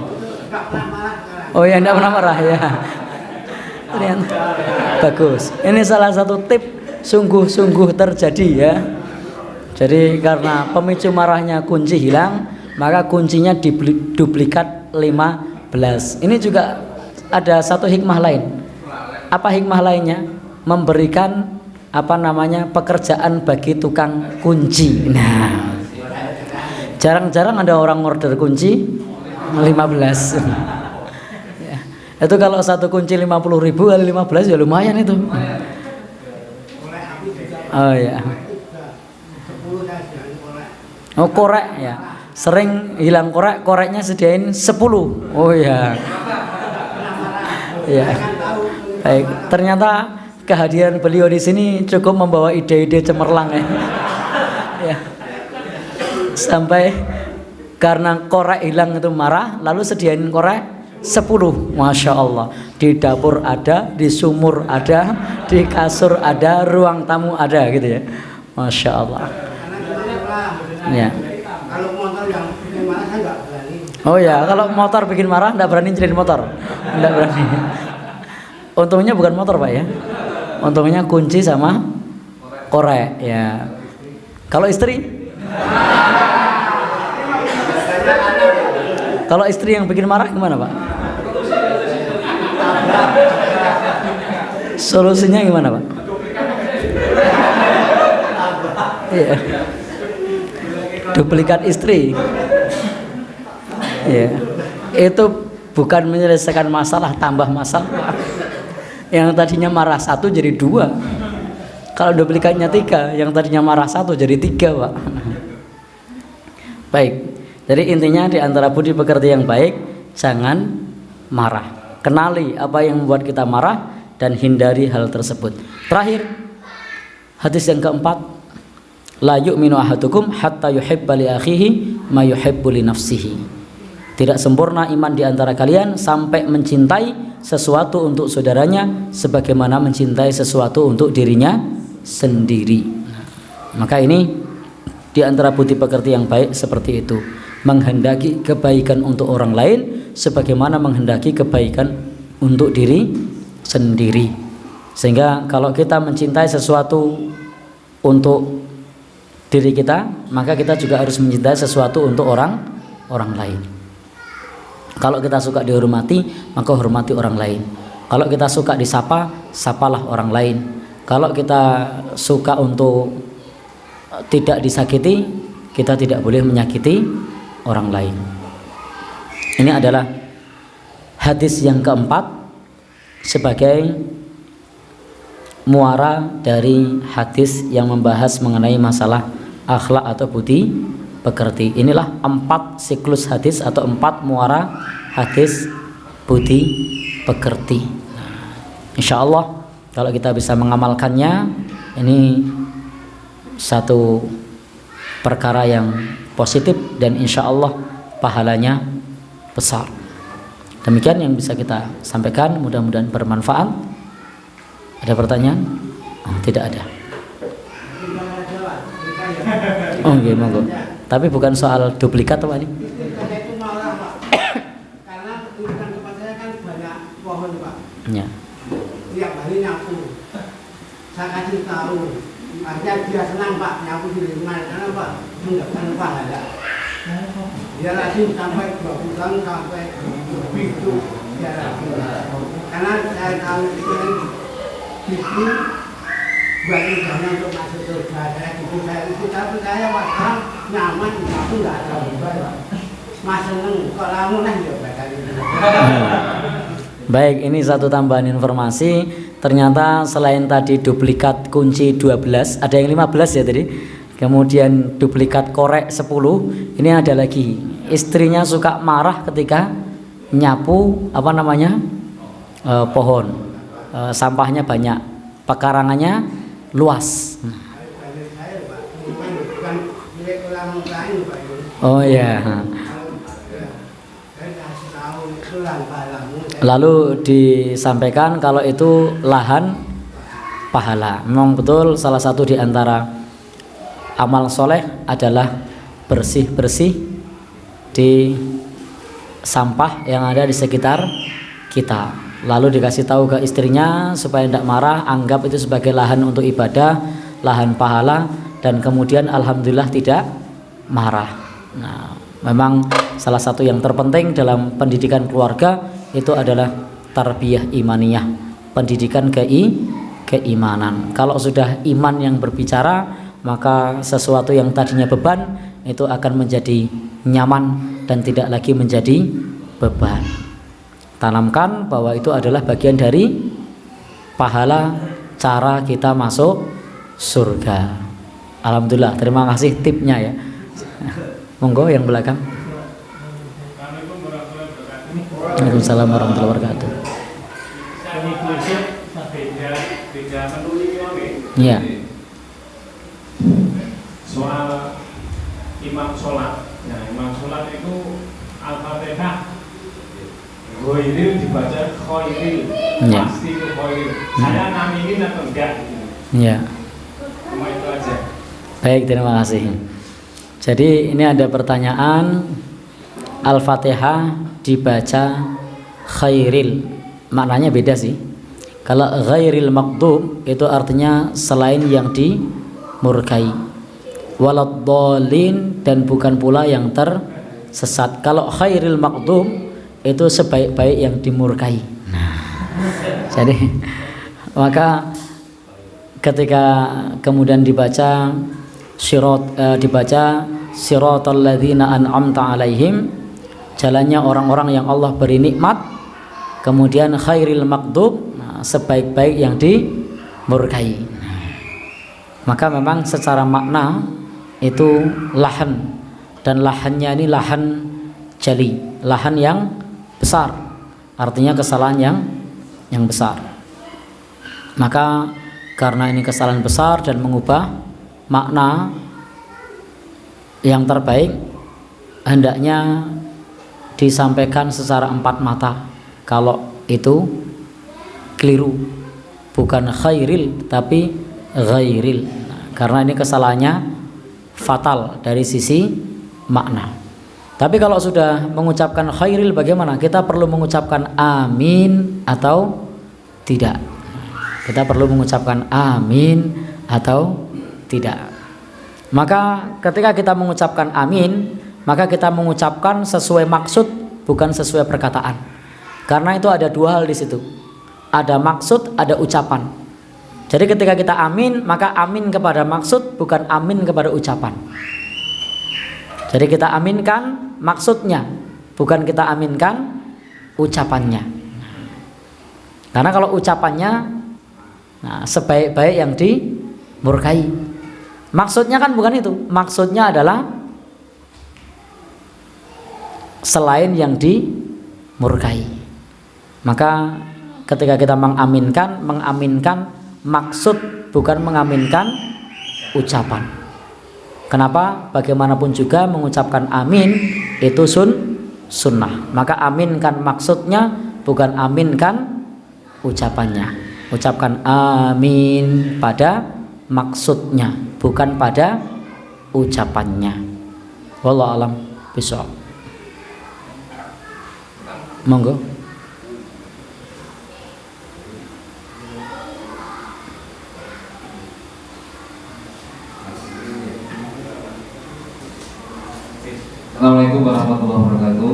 Oh iya, enggak pernah marah ya. Ternyata bagus. Ini salah satu tip sungguh-sungguh terjadi ya. Jadi karena pemicu marahnya kunci hilang, maka kuncinya diduplikat 15. Ini juga ada satu hikmah lain. Apa hikmah lainnya? Memberikan pekerjaan bagi tukang kunci. Nah, jarang-jarang ada orang order kunci 15. Ya. Itu kalau satu kunci 50.000 kali 15 ya lumayan itu. Oh ya. Oh korek ya. Sering hilang koreknya sediain 10. Oh ya. Ya. Baik, ternyata kehadiran beliau di sini cukup membawa ide-ide cemerlang ya. Ya. Sampai karena korek hilang itu marah, lalu sediain korek 10. Masya Allah. Di dapur ada, di sumur ada, di kasur ada, ruang tamu ada gitu ya. Masya Allah. Karena gimana Pak? Ya. Kalau motor yang bikin marah saya nggak berani. Oh ya, kalau motor bikin marah nggak berani nyelin motor. Nggak berani. Untungnya bukan motor Pak ya. Untungnya kunci sama korek ya. Kalau istri? Kalau istri yang bikin marah gimana Pak? Solusinya gimana Pak? Iya. Duplikat istri. Iya. Itu bukan menyelesaikan masalah, tambah masalah. Yang tadinya marah 1 jadi 2. Kalau duplikatnya 3, yang tadinya marah 1 jadi 3 Pak. Baik. Jadi intinya di antara budi pekerti yang baik, jangan marah. Kenali apa yang membuat kita marah dan hindari hal tersebut. Terakhir, hadis yang keempat, la yu'minu ahadukum hatta yuhibba li akhihi ma yuhibbu li nafsihi. Tidak sempurna iman di antara kalian sampai mencintai sesuatu untuk saudaranya sebagaimana mencintai sesuatu untuk dirinya sendiri. Maka ini di antara budi pekerti yang baik seperti itu, menghendaki kebaikan untuk orang lain sebagaimana menghendaki kebaikan untuk diri sendiri. Sehingga kalau kita mencintai sesuatu untuk diri kita, maka kita juga harus mencintai sesuatu untuk orang lain. Kalau kita suka dihormati, maka hormati orang lain. Kalau kita suka disapa, sapalah orang lain. Kalau kita suka untuk tidak disakiti, kita tidak boleh menyakiti orang lain. Ini adalah hadis yang keempat sebagai muara dari hadis yang membahas mengenai masalah akhlak atau budi pekerti. Inilah 4 siklus hadis atau 4 muara hadis budi pekerti. Insya Allah kalau kita bisa mengamalkannya, ini satu perkara yang positif dan insya Allah pahalanya besar. Demikian yang bisa kita sampaikan, mudah-mudahan bermanfaat. Ada pertanyaan? Oh, tidak ada. Oh iya, monggo. Tapi bukan soal duplikat Pak ini. Saya itu marah Pak. Karena di tempat saya kan banyak pohon Pak. Ya. Tiap hari nyapu. Saya kasih tahu. Artinya dia senang Pak nyapu di rumah. Karena Pak mendapatkan pahala. Dia lagi sampai 2 bulan sampai lebih itu dia lagi. Karena saya tahu itu itu buat udahnya untuk masuk surga. Saya gitu saya itu tapi saya waktu nyaman aku nggak ada beban Pak. Mas seneng kok lamun lah ya bakal itu. Baik, ini satu tambahan informasi. Ternyata selain tadi duplikat kunci 12, ada yang 15 ya tadi. Kemudian duplikat korek 10. Ini ada lagi. Istrinya suka marah ketika nyapu pohon. Sampahnya banyak. Pekarangannya luas. Oh ya. Lalu disampaikan kalau itu lahan pahala. Memang betul salah satu di antara amal soleh adalah bersih-bersih di sampah yang ada di sekitar kita. Lalu dikasih tahu ke istrinya supaya tidak marah, anggap itu sebagai lahan untuk ibadah, lahan pahala, dan kemudian alhamdulillah tidak marah. Nah, memang salah satu yang terpenting dalam pendidikan keluarga itu adalah tarbiyah imaniyah, pendidikan keimanan. Kalau sudah iman yang berbicara, maka sesuatu yang tadinya beban itu akan menjadi nyaman dan tidak lagi menjadi beban. Tanamkan bahwa itu adalah bagian dari pahala cara kita masuk surga. Alhamdulillah, terima kasih tipnya ya. Monggo yang belakang. Waalaikumsalam warahmatullahi wabarakatuh. Iya. Soal imam sholat. Nah, imam sholat itu Al-Fatihah Ghairil dibaca Khairil. Ya. Pasti itu Khairil. Saya naminin atau enggak gitu. Ya. Cuma itu aja. Baik, terima kasih. Jadi ini ada pertanyaan, Al-Fatihah dibaca Khairil, maknanya beda sih. Kalau Ghairil Maghdub itu artinya selain yang dimurkai, Waladdallin dan bukan pula yang tersesat. Kalau Khairil Maghdub itu sebaik-baik yang dimurkai. Nah, jadi maka ketika kemudian dibaca siratal ladzina an'amta alaihim, jalannya orang-orang yang Allah beri nikmat, kemudian khairil maghdub, sebaik-baik yang dimurkai. Maka memang secara makna itu lahan, dan lahannya ini lahan jali, lahan yang besar, artinya kesalahan yang besar. Maka karena ini kesalahan besar dan mengubah makna yang terbaik, hendaknya disampaikan secara empat mata. Kalau itu keliru, bukan khairil tapi ghairil. Karena ini kesalahannya fatal dari sisi makna. Tapi kalau sudah mengucapkan khairil, bagaimana? Kita perlu mengucapkan amin atau tidak? Kita perlu mengucapkan amin atau tidak. Maka ketika kita mengucapkan amin, maka kita mengucapkan sesuai maksud, bukan sesuai perkataan. Karena itu ada dua hal di situ. Ada maksud, ada ucapan. Jadi ketika kita amin, maka amin kepada maksud, bukan amin kepada ucapan. Jadi kita aminkan maksudnya, bukan kita aminkan ucapannya. Karena kalau ucapannya, sebaik-baik yang dimurkai, maksudnya kan bukan itu. Maksudnya adalah selain yang dimurkai. Maka ketika kita mengaminkan maksud, bukan mengaminkan ucapan. Kenapa? Bagaimanapun juga mengucapkan amin itu sunnah. Maka aminkan maksudnya, bukan aminkan ucapannya. Ucapkan amin pada maksudnya, bukan pada ucapannya. Wallahu a'lam bishawab. Monggo. Assalamualaikum warahmatullahi wabarakatuh.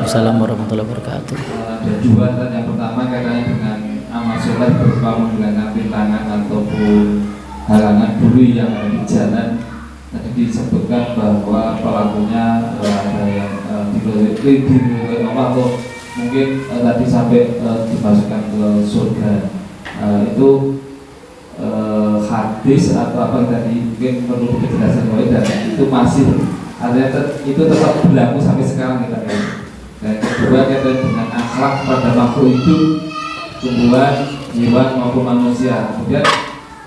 Assalamualaikum warahmatullahi wabarakatuh. Ada dua, yang pertama kaitannya dengan amal soleh berupa menghilangkan rintangan ataupun halangan dulu yang ada di jalan. Tadi disebutkan bahwa pelakunya ada yang diridhoi Allah atau mungkin tadi sampai dimasukkan ke surga. Itu hadis atau apa tadi mungkin perlu penjelasan dan itu masih artinya itu tetap berlaku sampai sekarang kita ya. Dan kedua kaitan dengan akhlak pada makhluk hidup, tumbuhan, hewan maupun manusia. Kemudian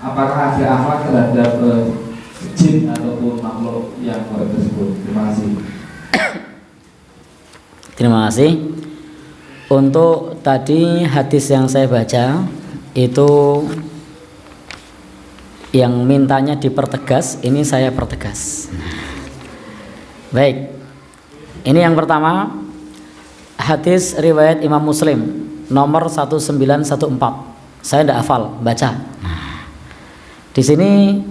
apakah ada akhlak terhadap jin ataupun makhluk yang tersebut? Terima kasih. Terima kasih. Untuk tadi hadis yang saya baca itu yang mintanya dipertegas, ini saya pertegas. Baik, ini yang pertama, hadis riwayat Imam Muslim nomor 1914. Saya tidak hafal, baca. Di sini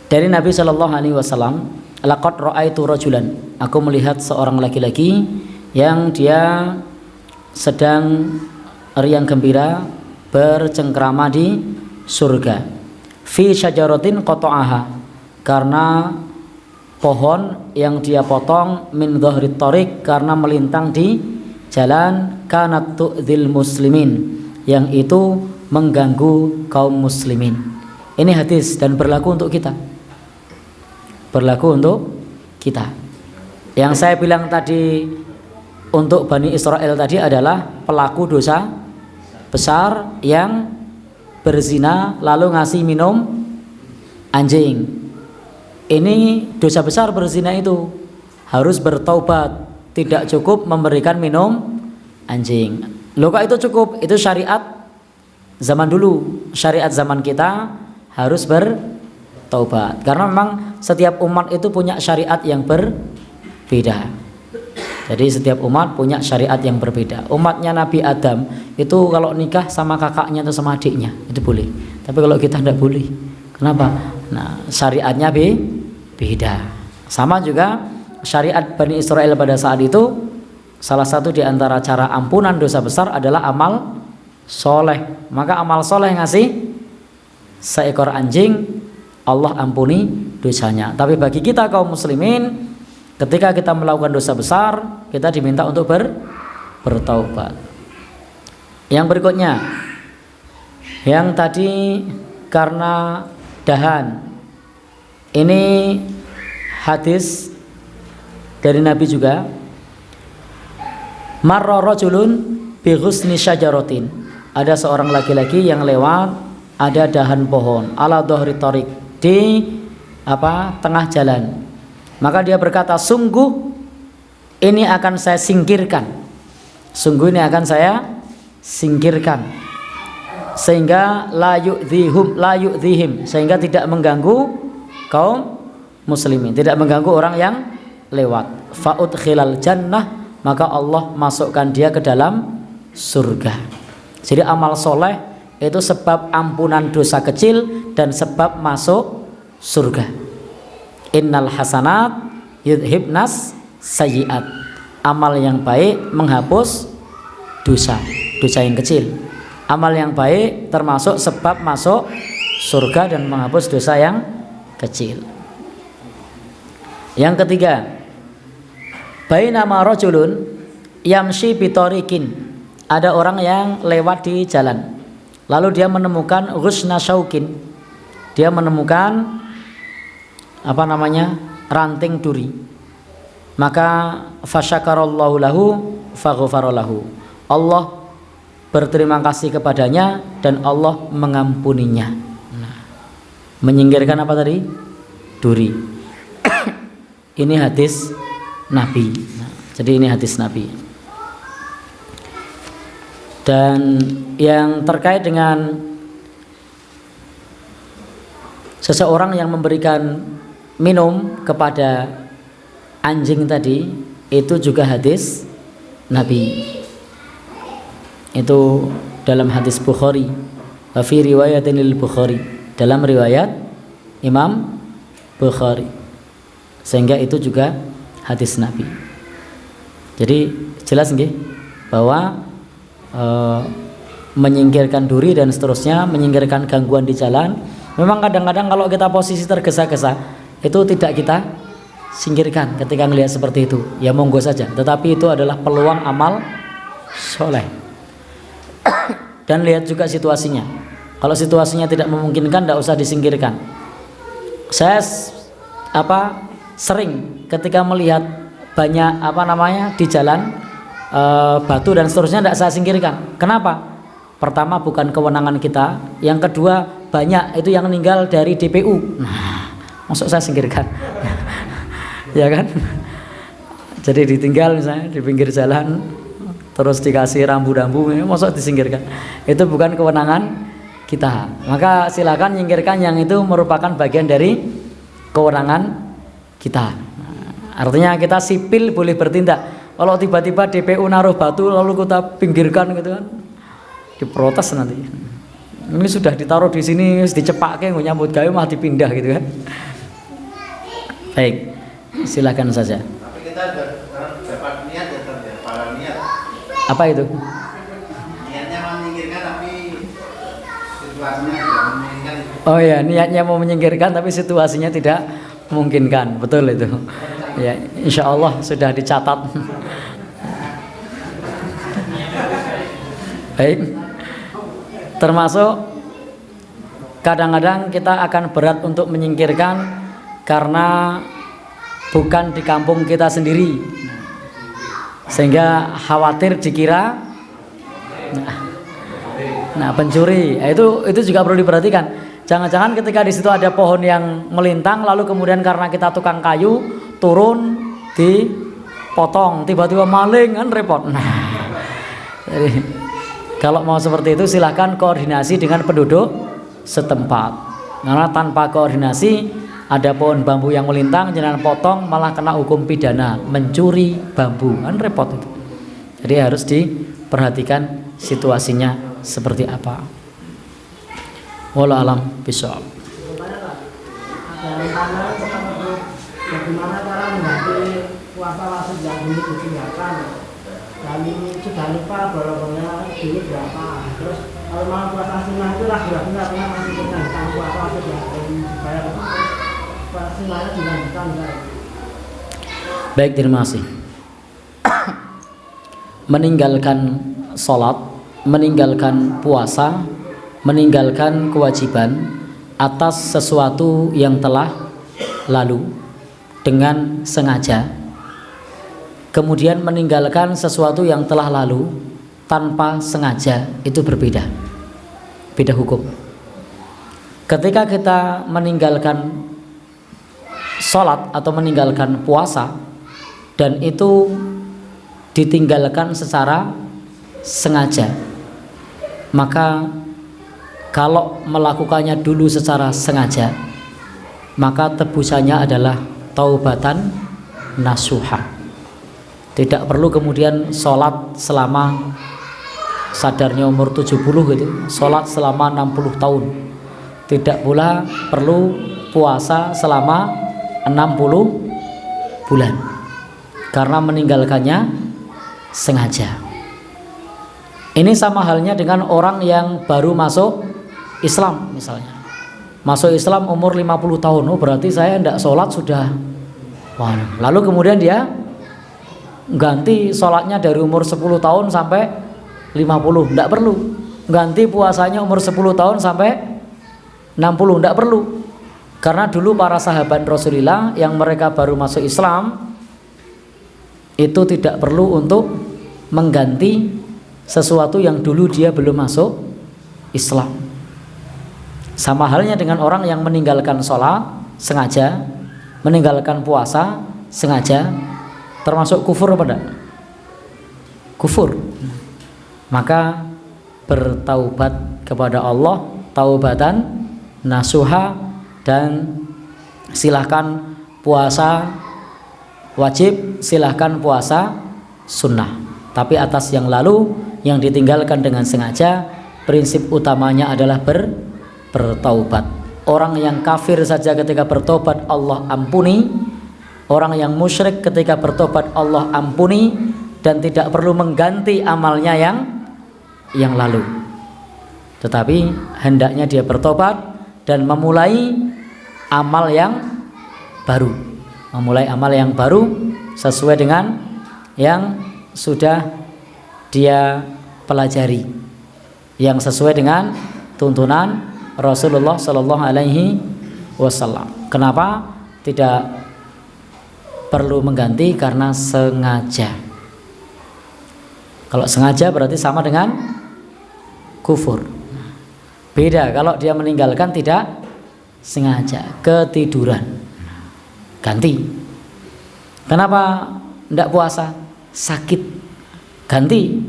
dari Nabi Shallallahu Alaihi Wasallam, laqad ra'aitu rajulan, aku melihat seorang laki-laki yang dia sedang riang gembira bercengkrama di surga. Fi syajaratin qata'aha, karena pohon yang dia potong, min dhahrit thariq, karena melintang di jalan, kanat tu'dzil muslimin, yang itu mengganggu kaum muslimin. Ini hadis dan berlaku untuk kita. Berlaku untuk kita. Yang saya bilang tadi untuk Bani Israel tadi adalah pelaku dosa besar yang berzina lalu ngasih minum anjing. ini dosa besar berzina itu, harus bertaubat, tidak cukup memberikan minum anjing. Loh kok itu cukup? Itu syariat zaman dulu, syariat zaman kita harus bertaubat. Karena memang setiap umat itu punya syariat yang berbeda. Jadi setiap umat punya syariat yang berbeda. Umatnya Nabi Adam itu kalau nikah sama kakaknya atau sama adiknya itu boleh. Tapi kalau kita tidak boleh. Kenapa? Nah, syariatnya beda. Sama juga syariat Bani Israel pada saat itu, salah satu di antara cara ampunan dosa besar adalah amal soleh. Maka amal soleh ngasih seekor anjing, Allah ampuni dosanya. Tapi bagi kita kaum muslimin, ketika kita melakukan dosa besar, kita diminta untuk bertaubat. Yang berikutnya, yang tadi karena dahan, ini hadis dari Nabi juga. Marra rajulun bi ghusni syajaratin. Ada seorang laki-laki yang lewat, ada dahan pohon ala dhahri thariq, di tengah jalan. Maka dia berkata, sungguh ini akan saya singkirkan. Sungguh ini akan saya singkirkan. Sehingga la yu'dhihim, sehingga tidak mengganggu kaum muslimin, tidak mengganggu orang yang lewat. Fa'udkhilal jannah, maka Allah masukkan dia ke dalam surga. Jadi amal soleh itu sebab ampunan dosa kecil dan sebab masuk surga. Innal hasanat yudhibnas sayyiat. Amal yang baik menghapus dosa yang kecil. Amal yang baik termasuk sebab masuk surga dan menghapus dosa yang kecil. Yang ketiga, bainama rajulun yamshi bitariqin. Ada orang yang lewat di jalan, lalu dia menemukan ghusna syaukin. Dia menemukan ranting duri. Maka fasyakarallahu lahu faghfara lahu. Allah berterima kasih kepadanya dan Allah mengampuninya. Nah, menyingkirkan apa tadi? Duri. Ini hadis Nabi. Nah, jadi ini hadis Nabi. Dan yang terkait dengan seseorang yang memberikan minum kepada anjing tadi, itu juga hadis Nabi. Itu dalam hadis Bukhari, wa fi riwayatin lil Bukhari, dalam riwayat Imam Bukhari. Sehingga itu juga hadis Nabi. Jadi jelas nggih bahwa menyingkirkan duri dan seterusnya, menyingkirkan gangguan di jalan. Memang kadang-kadang kalau kita posisi tergesa-gesa, itu tidak kita singkirkan ketika melihat seperti itu, ya monggo saja. Tetapi itu adalah peluang amal soleh. Dan lihat juga situasinya. Kalau situasinya tidak memungkinkan, tidak usah disingkirkan. Saya sering ketika melihat banyak di jalan batu dan seterusnya, tidak saya singkirkan. Kenapa? Pertama, bukan kewenangan kita. Yang kedua, banyak itu yang meninggal dari DPU. Nah, maksud saya singkirkan. Ya kan? Jadi ditinggal misalnya di pinggir jalan, terus dikasih rambu-rambu, maksud disingkirkan. Itu bukan kewenangan kita. Maka silakan nyingkirkan yang itu merupakan bagian dari kewenangan kita. Nah, artinya kita sipil boleh bertindak. Kalau tiba-tiba DPU naruh batu lalu kita pinggirkan gitu kan, diprotes nanti. Ini sudah ditaruh di sini, dicepake nyambut gawe mah dipindah gitu kan. Baik, silakan saja. Tapi kita dapat niat ya, para niat. Apa itu? Niatnya menyingkirkan tapi situasinya tidak memungkinkan. Oh ya, niatnya mau menyingkirkan tapi situasinya tidak memungkinkan. Betul itu. Ya, insya Allah sudah dicatat. Baik. Termasuk kadang-kadang kita akan berat untuk menyingkirkan karena bukan di kampung kita sendiri, sehingga khawatir dikira nah pencuri. Itu juga perlu diperhatikan. Jangan-jangan ketika di situ ada pohon yang melintang, lalu kemudian karena kita tukang kayu turun dipotong, tiba-tiba maling, kan repot. Nah, jadi kalau mau seperti itu silahkan koordinasi dengan penduduk setempat. Karena tanpa koordinasi ada pohon bambu yang melintang, jangan potong malah kena hukum pidana mencuri bambu, kan repot itu. Jadi harus diperhatikan situasinya seperti apa. Wallahu alam bishawab. Bagaimana cara mengganti puasa wajib yang dulu ditinggalkan? Kami sudah lupa bolong-bolongnya dulu berapa. Terus kalau mau puasa sunnah itu ragu-ragu nggak pernah masih menjalankan puasa wajib yang dibayar. Puasa sunnahnya dilanjutkan enggak? Baik, terima kasih. Meninggalkan sholat, meninggalkan puasa, meninggalkan kewajiban atas sesuatu yang telah lalu dengan sengaja, kemudian meninggalkan sesuatu yang telah lalu tanpa sengaja, itu berbeda, beda hukum. Ketika kita meninggalkan sholat atau meninggalkan puasa dan itu ditinggalkan secara sengaja, maka kalau melakukannya dulu secara sengaja, maka tebusannya adalah taubatan nasuha. Tidak perlu kemudian sholat selama sadarnya umur 70 gitu, sholat selama 60 tahun. Tidak pula perlu puasa selama 60 bulan, karena meninggalkannya sengaja. Ini sama halnya dengan orang yang baru masuk Islam misalnya. Masuk Islam umur 50 tahun, oh berarti saya tidak sholat sudah. Wah, lalu kemudian dia ganti sholatnya dari umur 10 tahun sampai 50, tidak perlu. Ganti puasanya umur 10 tahun sampai 60, tidak perlu. Karena dulu para sahabat Rasulullah yang mereka baru masuk Islam itu tidak perlu untuk mengganti sesuatu yang dulu dia belum masuk Islam. Sama halnya dengan orang yang meninggalkan sholat sengaja, meninggalkan puasa sengaja, termasuk kufur apa enggak? Kufur. Maka bertaubat kepada Allah, taubatan nasuha, dan silahkan puasa wajib, silahkan puasa sunnah. Tapi atas yang lalu yang ditinggalkan dengan sengaja, prinsip utamanya adalah bertaubat. Orang yang kafir saja ketika bertobat Allah ampuni, orang yang musyrik ketika bertobat Allah ampuni, dan tidak perlu mengganti amalnya yang lalu. Tetapi hendaknya dia bertobat dan memulai amal yang baru, memulai amal yang baru sesuai dengan yang sudah dia pelajari, yang sesuai dengan tuntunan Rasulullah Shallallahu Alaihi Wasallam. Kenapa tidak perlu mengganti? Karena sengaja. Kalau sengaja berarti sama dengan kufur. Beda kalau dia meninggalkan tidak sengaja, ketiduran, ganti. Kenapa tidak puasa? Sakit, ganti.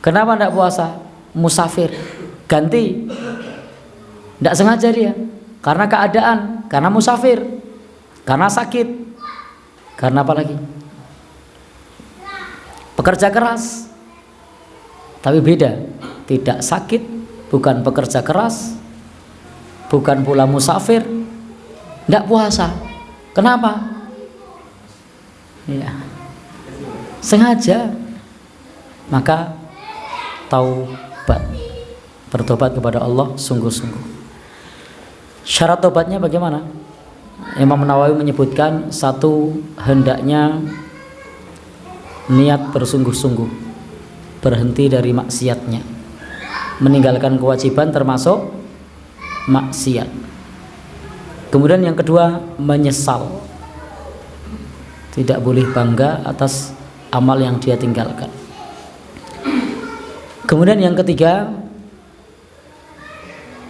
Kenapa tidak puasa? Musafir, ganti. Tidak sengaja dia, karena keadaan, karena musafir, karena sakit, karena apa lagi? Pekerja keras. Tapi beda, tidak sakit, bukan pekerja keras, bukan pula musafir, tidak puasa. Kenapa? Ya, sengaja. Maka taubat, bertobat kepada Allah sungguh-sungguh. Syarat tobatnya bagaimana? Imam Nawawi menyebutkan, satu, hendaknya niat bersungguh-sungguh, berhenti dari maksiatnya, meninggalkan kewajiban termasuk maksiat. Kemudian yang kedua, menyesal, tidak boleh bangga atas amal yang dia tinggalkan. Kemudian yang ketiga,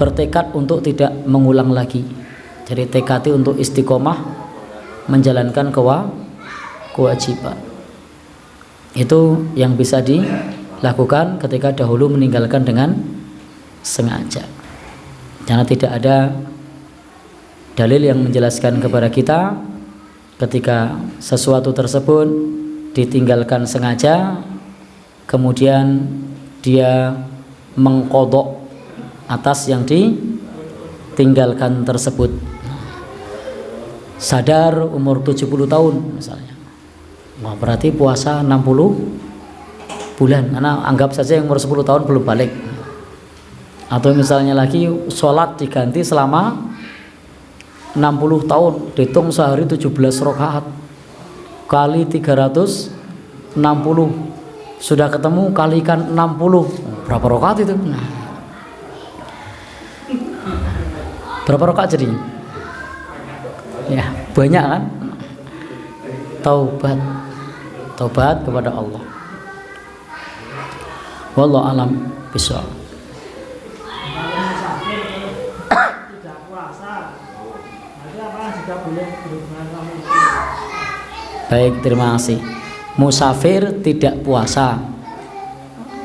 bertekad untuk tidak mengulang lagi. Jadi tekad untuk istiqomah menjalankan kewajiban. Itu yang bisa dilakukan ketika dahulu meninggalkan dengan sengaja. Karena tidak ada dalil yang menjelaskan kepada kita ketika sesuatu tersebut ditinggalkan sengaja, kemudian dia mengqadha atas yang ditinggalkan tersebut. Sadar umur 70 tahun misalnya, wah berarti puasa 60 bulan, karena anggap saja yang umur 10 tahun belum balik. Atau misalnya lagi sholat diganti selama 60 tahun, dihitung sehari 17 rakaat kali 360, sudah ketemu kalikan 60, berapa rakaat itu? Berapa rakaat jadi? Ya banyak kan? Taubat kepada Allah. Wallahu alam bishawab. Tidak puasa, berarti apa juga boleh berhubungan sama Baik, terima kasih. Musafir tidak puasa,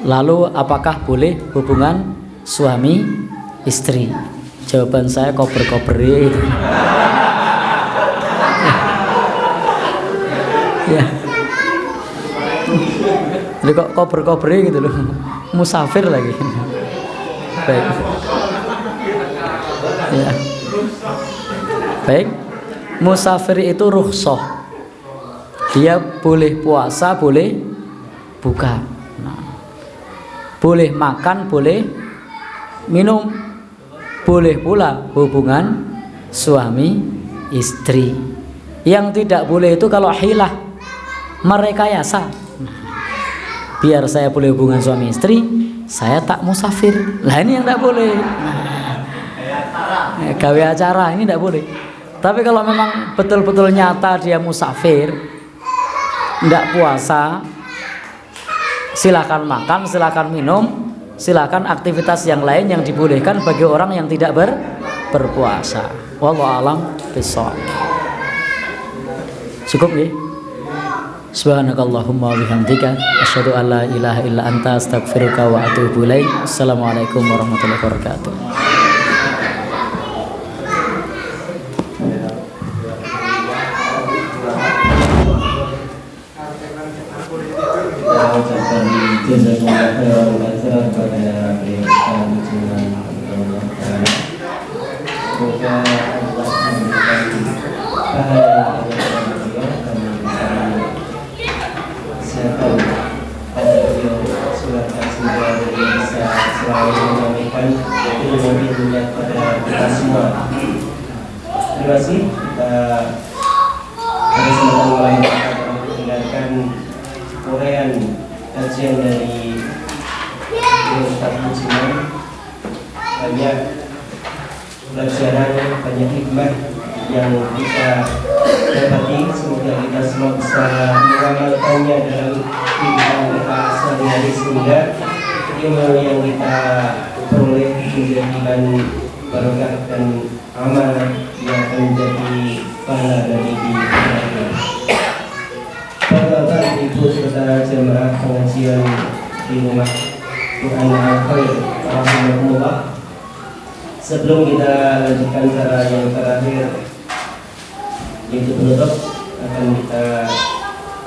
lalu apakah boleh hubungan suami istri? Jawaban saya kober-koberi. Ya. Jadi kok kober-koberi gitu loh. Musafir lagi. Baik. Ya. Baik. Musafir itu rukhsah. Dia boleh puasa, boleh buka. Nah, boleh makan, boleh minum, boleh pula hubungan suami istri. Yang tidak boleh itu kalau hilah, merekayasa. Biar saya boleh hubungan suami istri, saya tak musafir. Lah ini yang tidak boleh. Gawe acara ini tidak boleh. Tapi kalau memang betul-betul nyata dia musafir, tidak puasa, silakan makan, silakan minum, silakan aktivitas yang lain yang dibolehkan bagi orang yang tidak berpuasa. Wallahu a'lam bishawab. Cukup nih. Subhanakallahumma wa bihamdika asyhadu an la ilaha illa anta astaghfiruka wa atubu ilaik. Assalamualaikum warahmatullahi wabarakatuh. Jazakumullah khairan katsiran kepada beliau Ustaz Juman Abdullah. Semoga Allah memberikan pahala kepada beliau dan memberikan kesehatan pada beliau. Semoga beliau bisa selalu menyampaikan ilmu-ilmunya kepada kita semua. Terima kasih. Kita pada kesempatan malam ini akan mendengarkan uraian kajian dari Ustaz Juman. Banyak pelajaran, banyak hikmah yang kita dapati. Semoga kita semua bisa mengamalkannya dalam kehidupan kita sehari-hari, sehingga ilmu yang kita peroleh menjadikan barokah dan amal yang akan menjadi pahala dari kita. Bapak-bapak, ibu serta jemaah pengajian di rumah Quran Al-Khair rahimahumullah. Sebelum kita lanjutkan cara yang terakhir, yaitu penutup, akan kita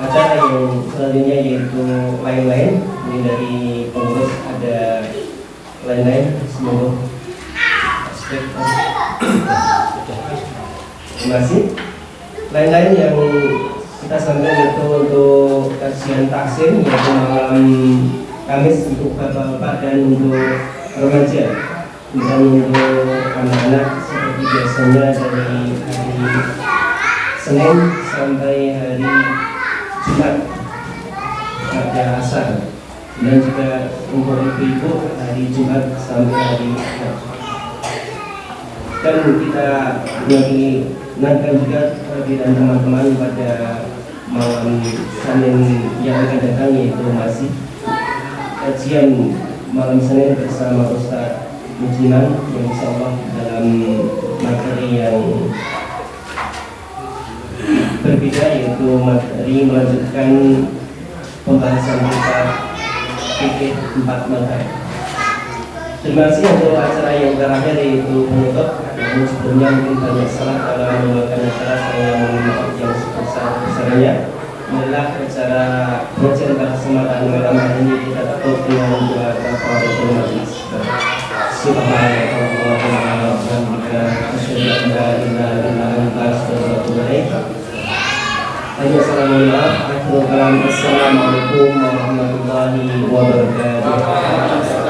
acara yang selanjutnya yaitu lain-lain. Ini dari pengurus ada lain-lain. Semoga terima kasih. Lain-lain yang kita sampaikan itu untuk kajian taksim, yaitu malam Kamis untuk bapak-bapak dan untuk remaja, dan untuk anak-anak seperti biasanya dari hari Senin sampai hari Jumat pada asar, dan juga untuk ibu-ibu hari Jumat sampai hari Ahad. Dan kita lagi nantikan juga kehadiran teman-teman pada malam Senin yang akan datang, yaitu masih kajian malam Senin bersama Ustaz musliman yang insyaallah dalam materi yang berbeda, yaitu materi melanjutkan pembahasan kita fikih 4 mazhab. Terima kasih untuk acara yang terakhir, yaitu penutup. Namun sebelumnya mungkin banyak salah dalam menggunakan acara, saya mohon maaf yang sebesar-besarnya. Inilah acara pengajian kesempatan malam hari ini, kita tutup dengan doa kafaratul majlis. Subhanallah wa bihamdihi, asyhadu an la ilaha illa anta, astaghfiruka wa atubu ilaik. Assalamualaikum warahmatullahi wabarakatuh.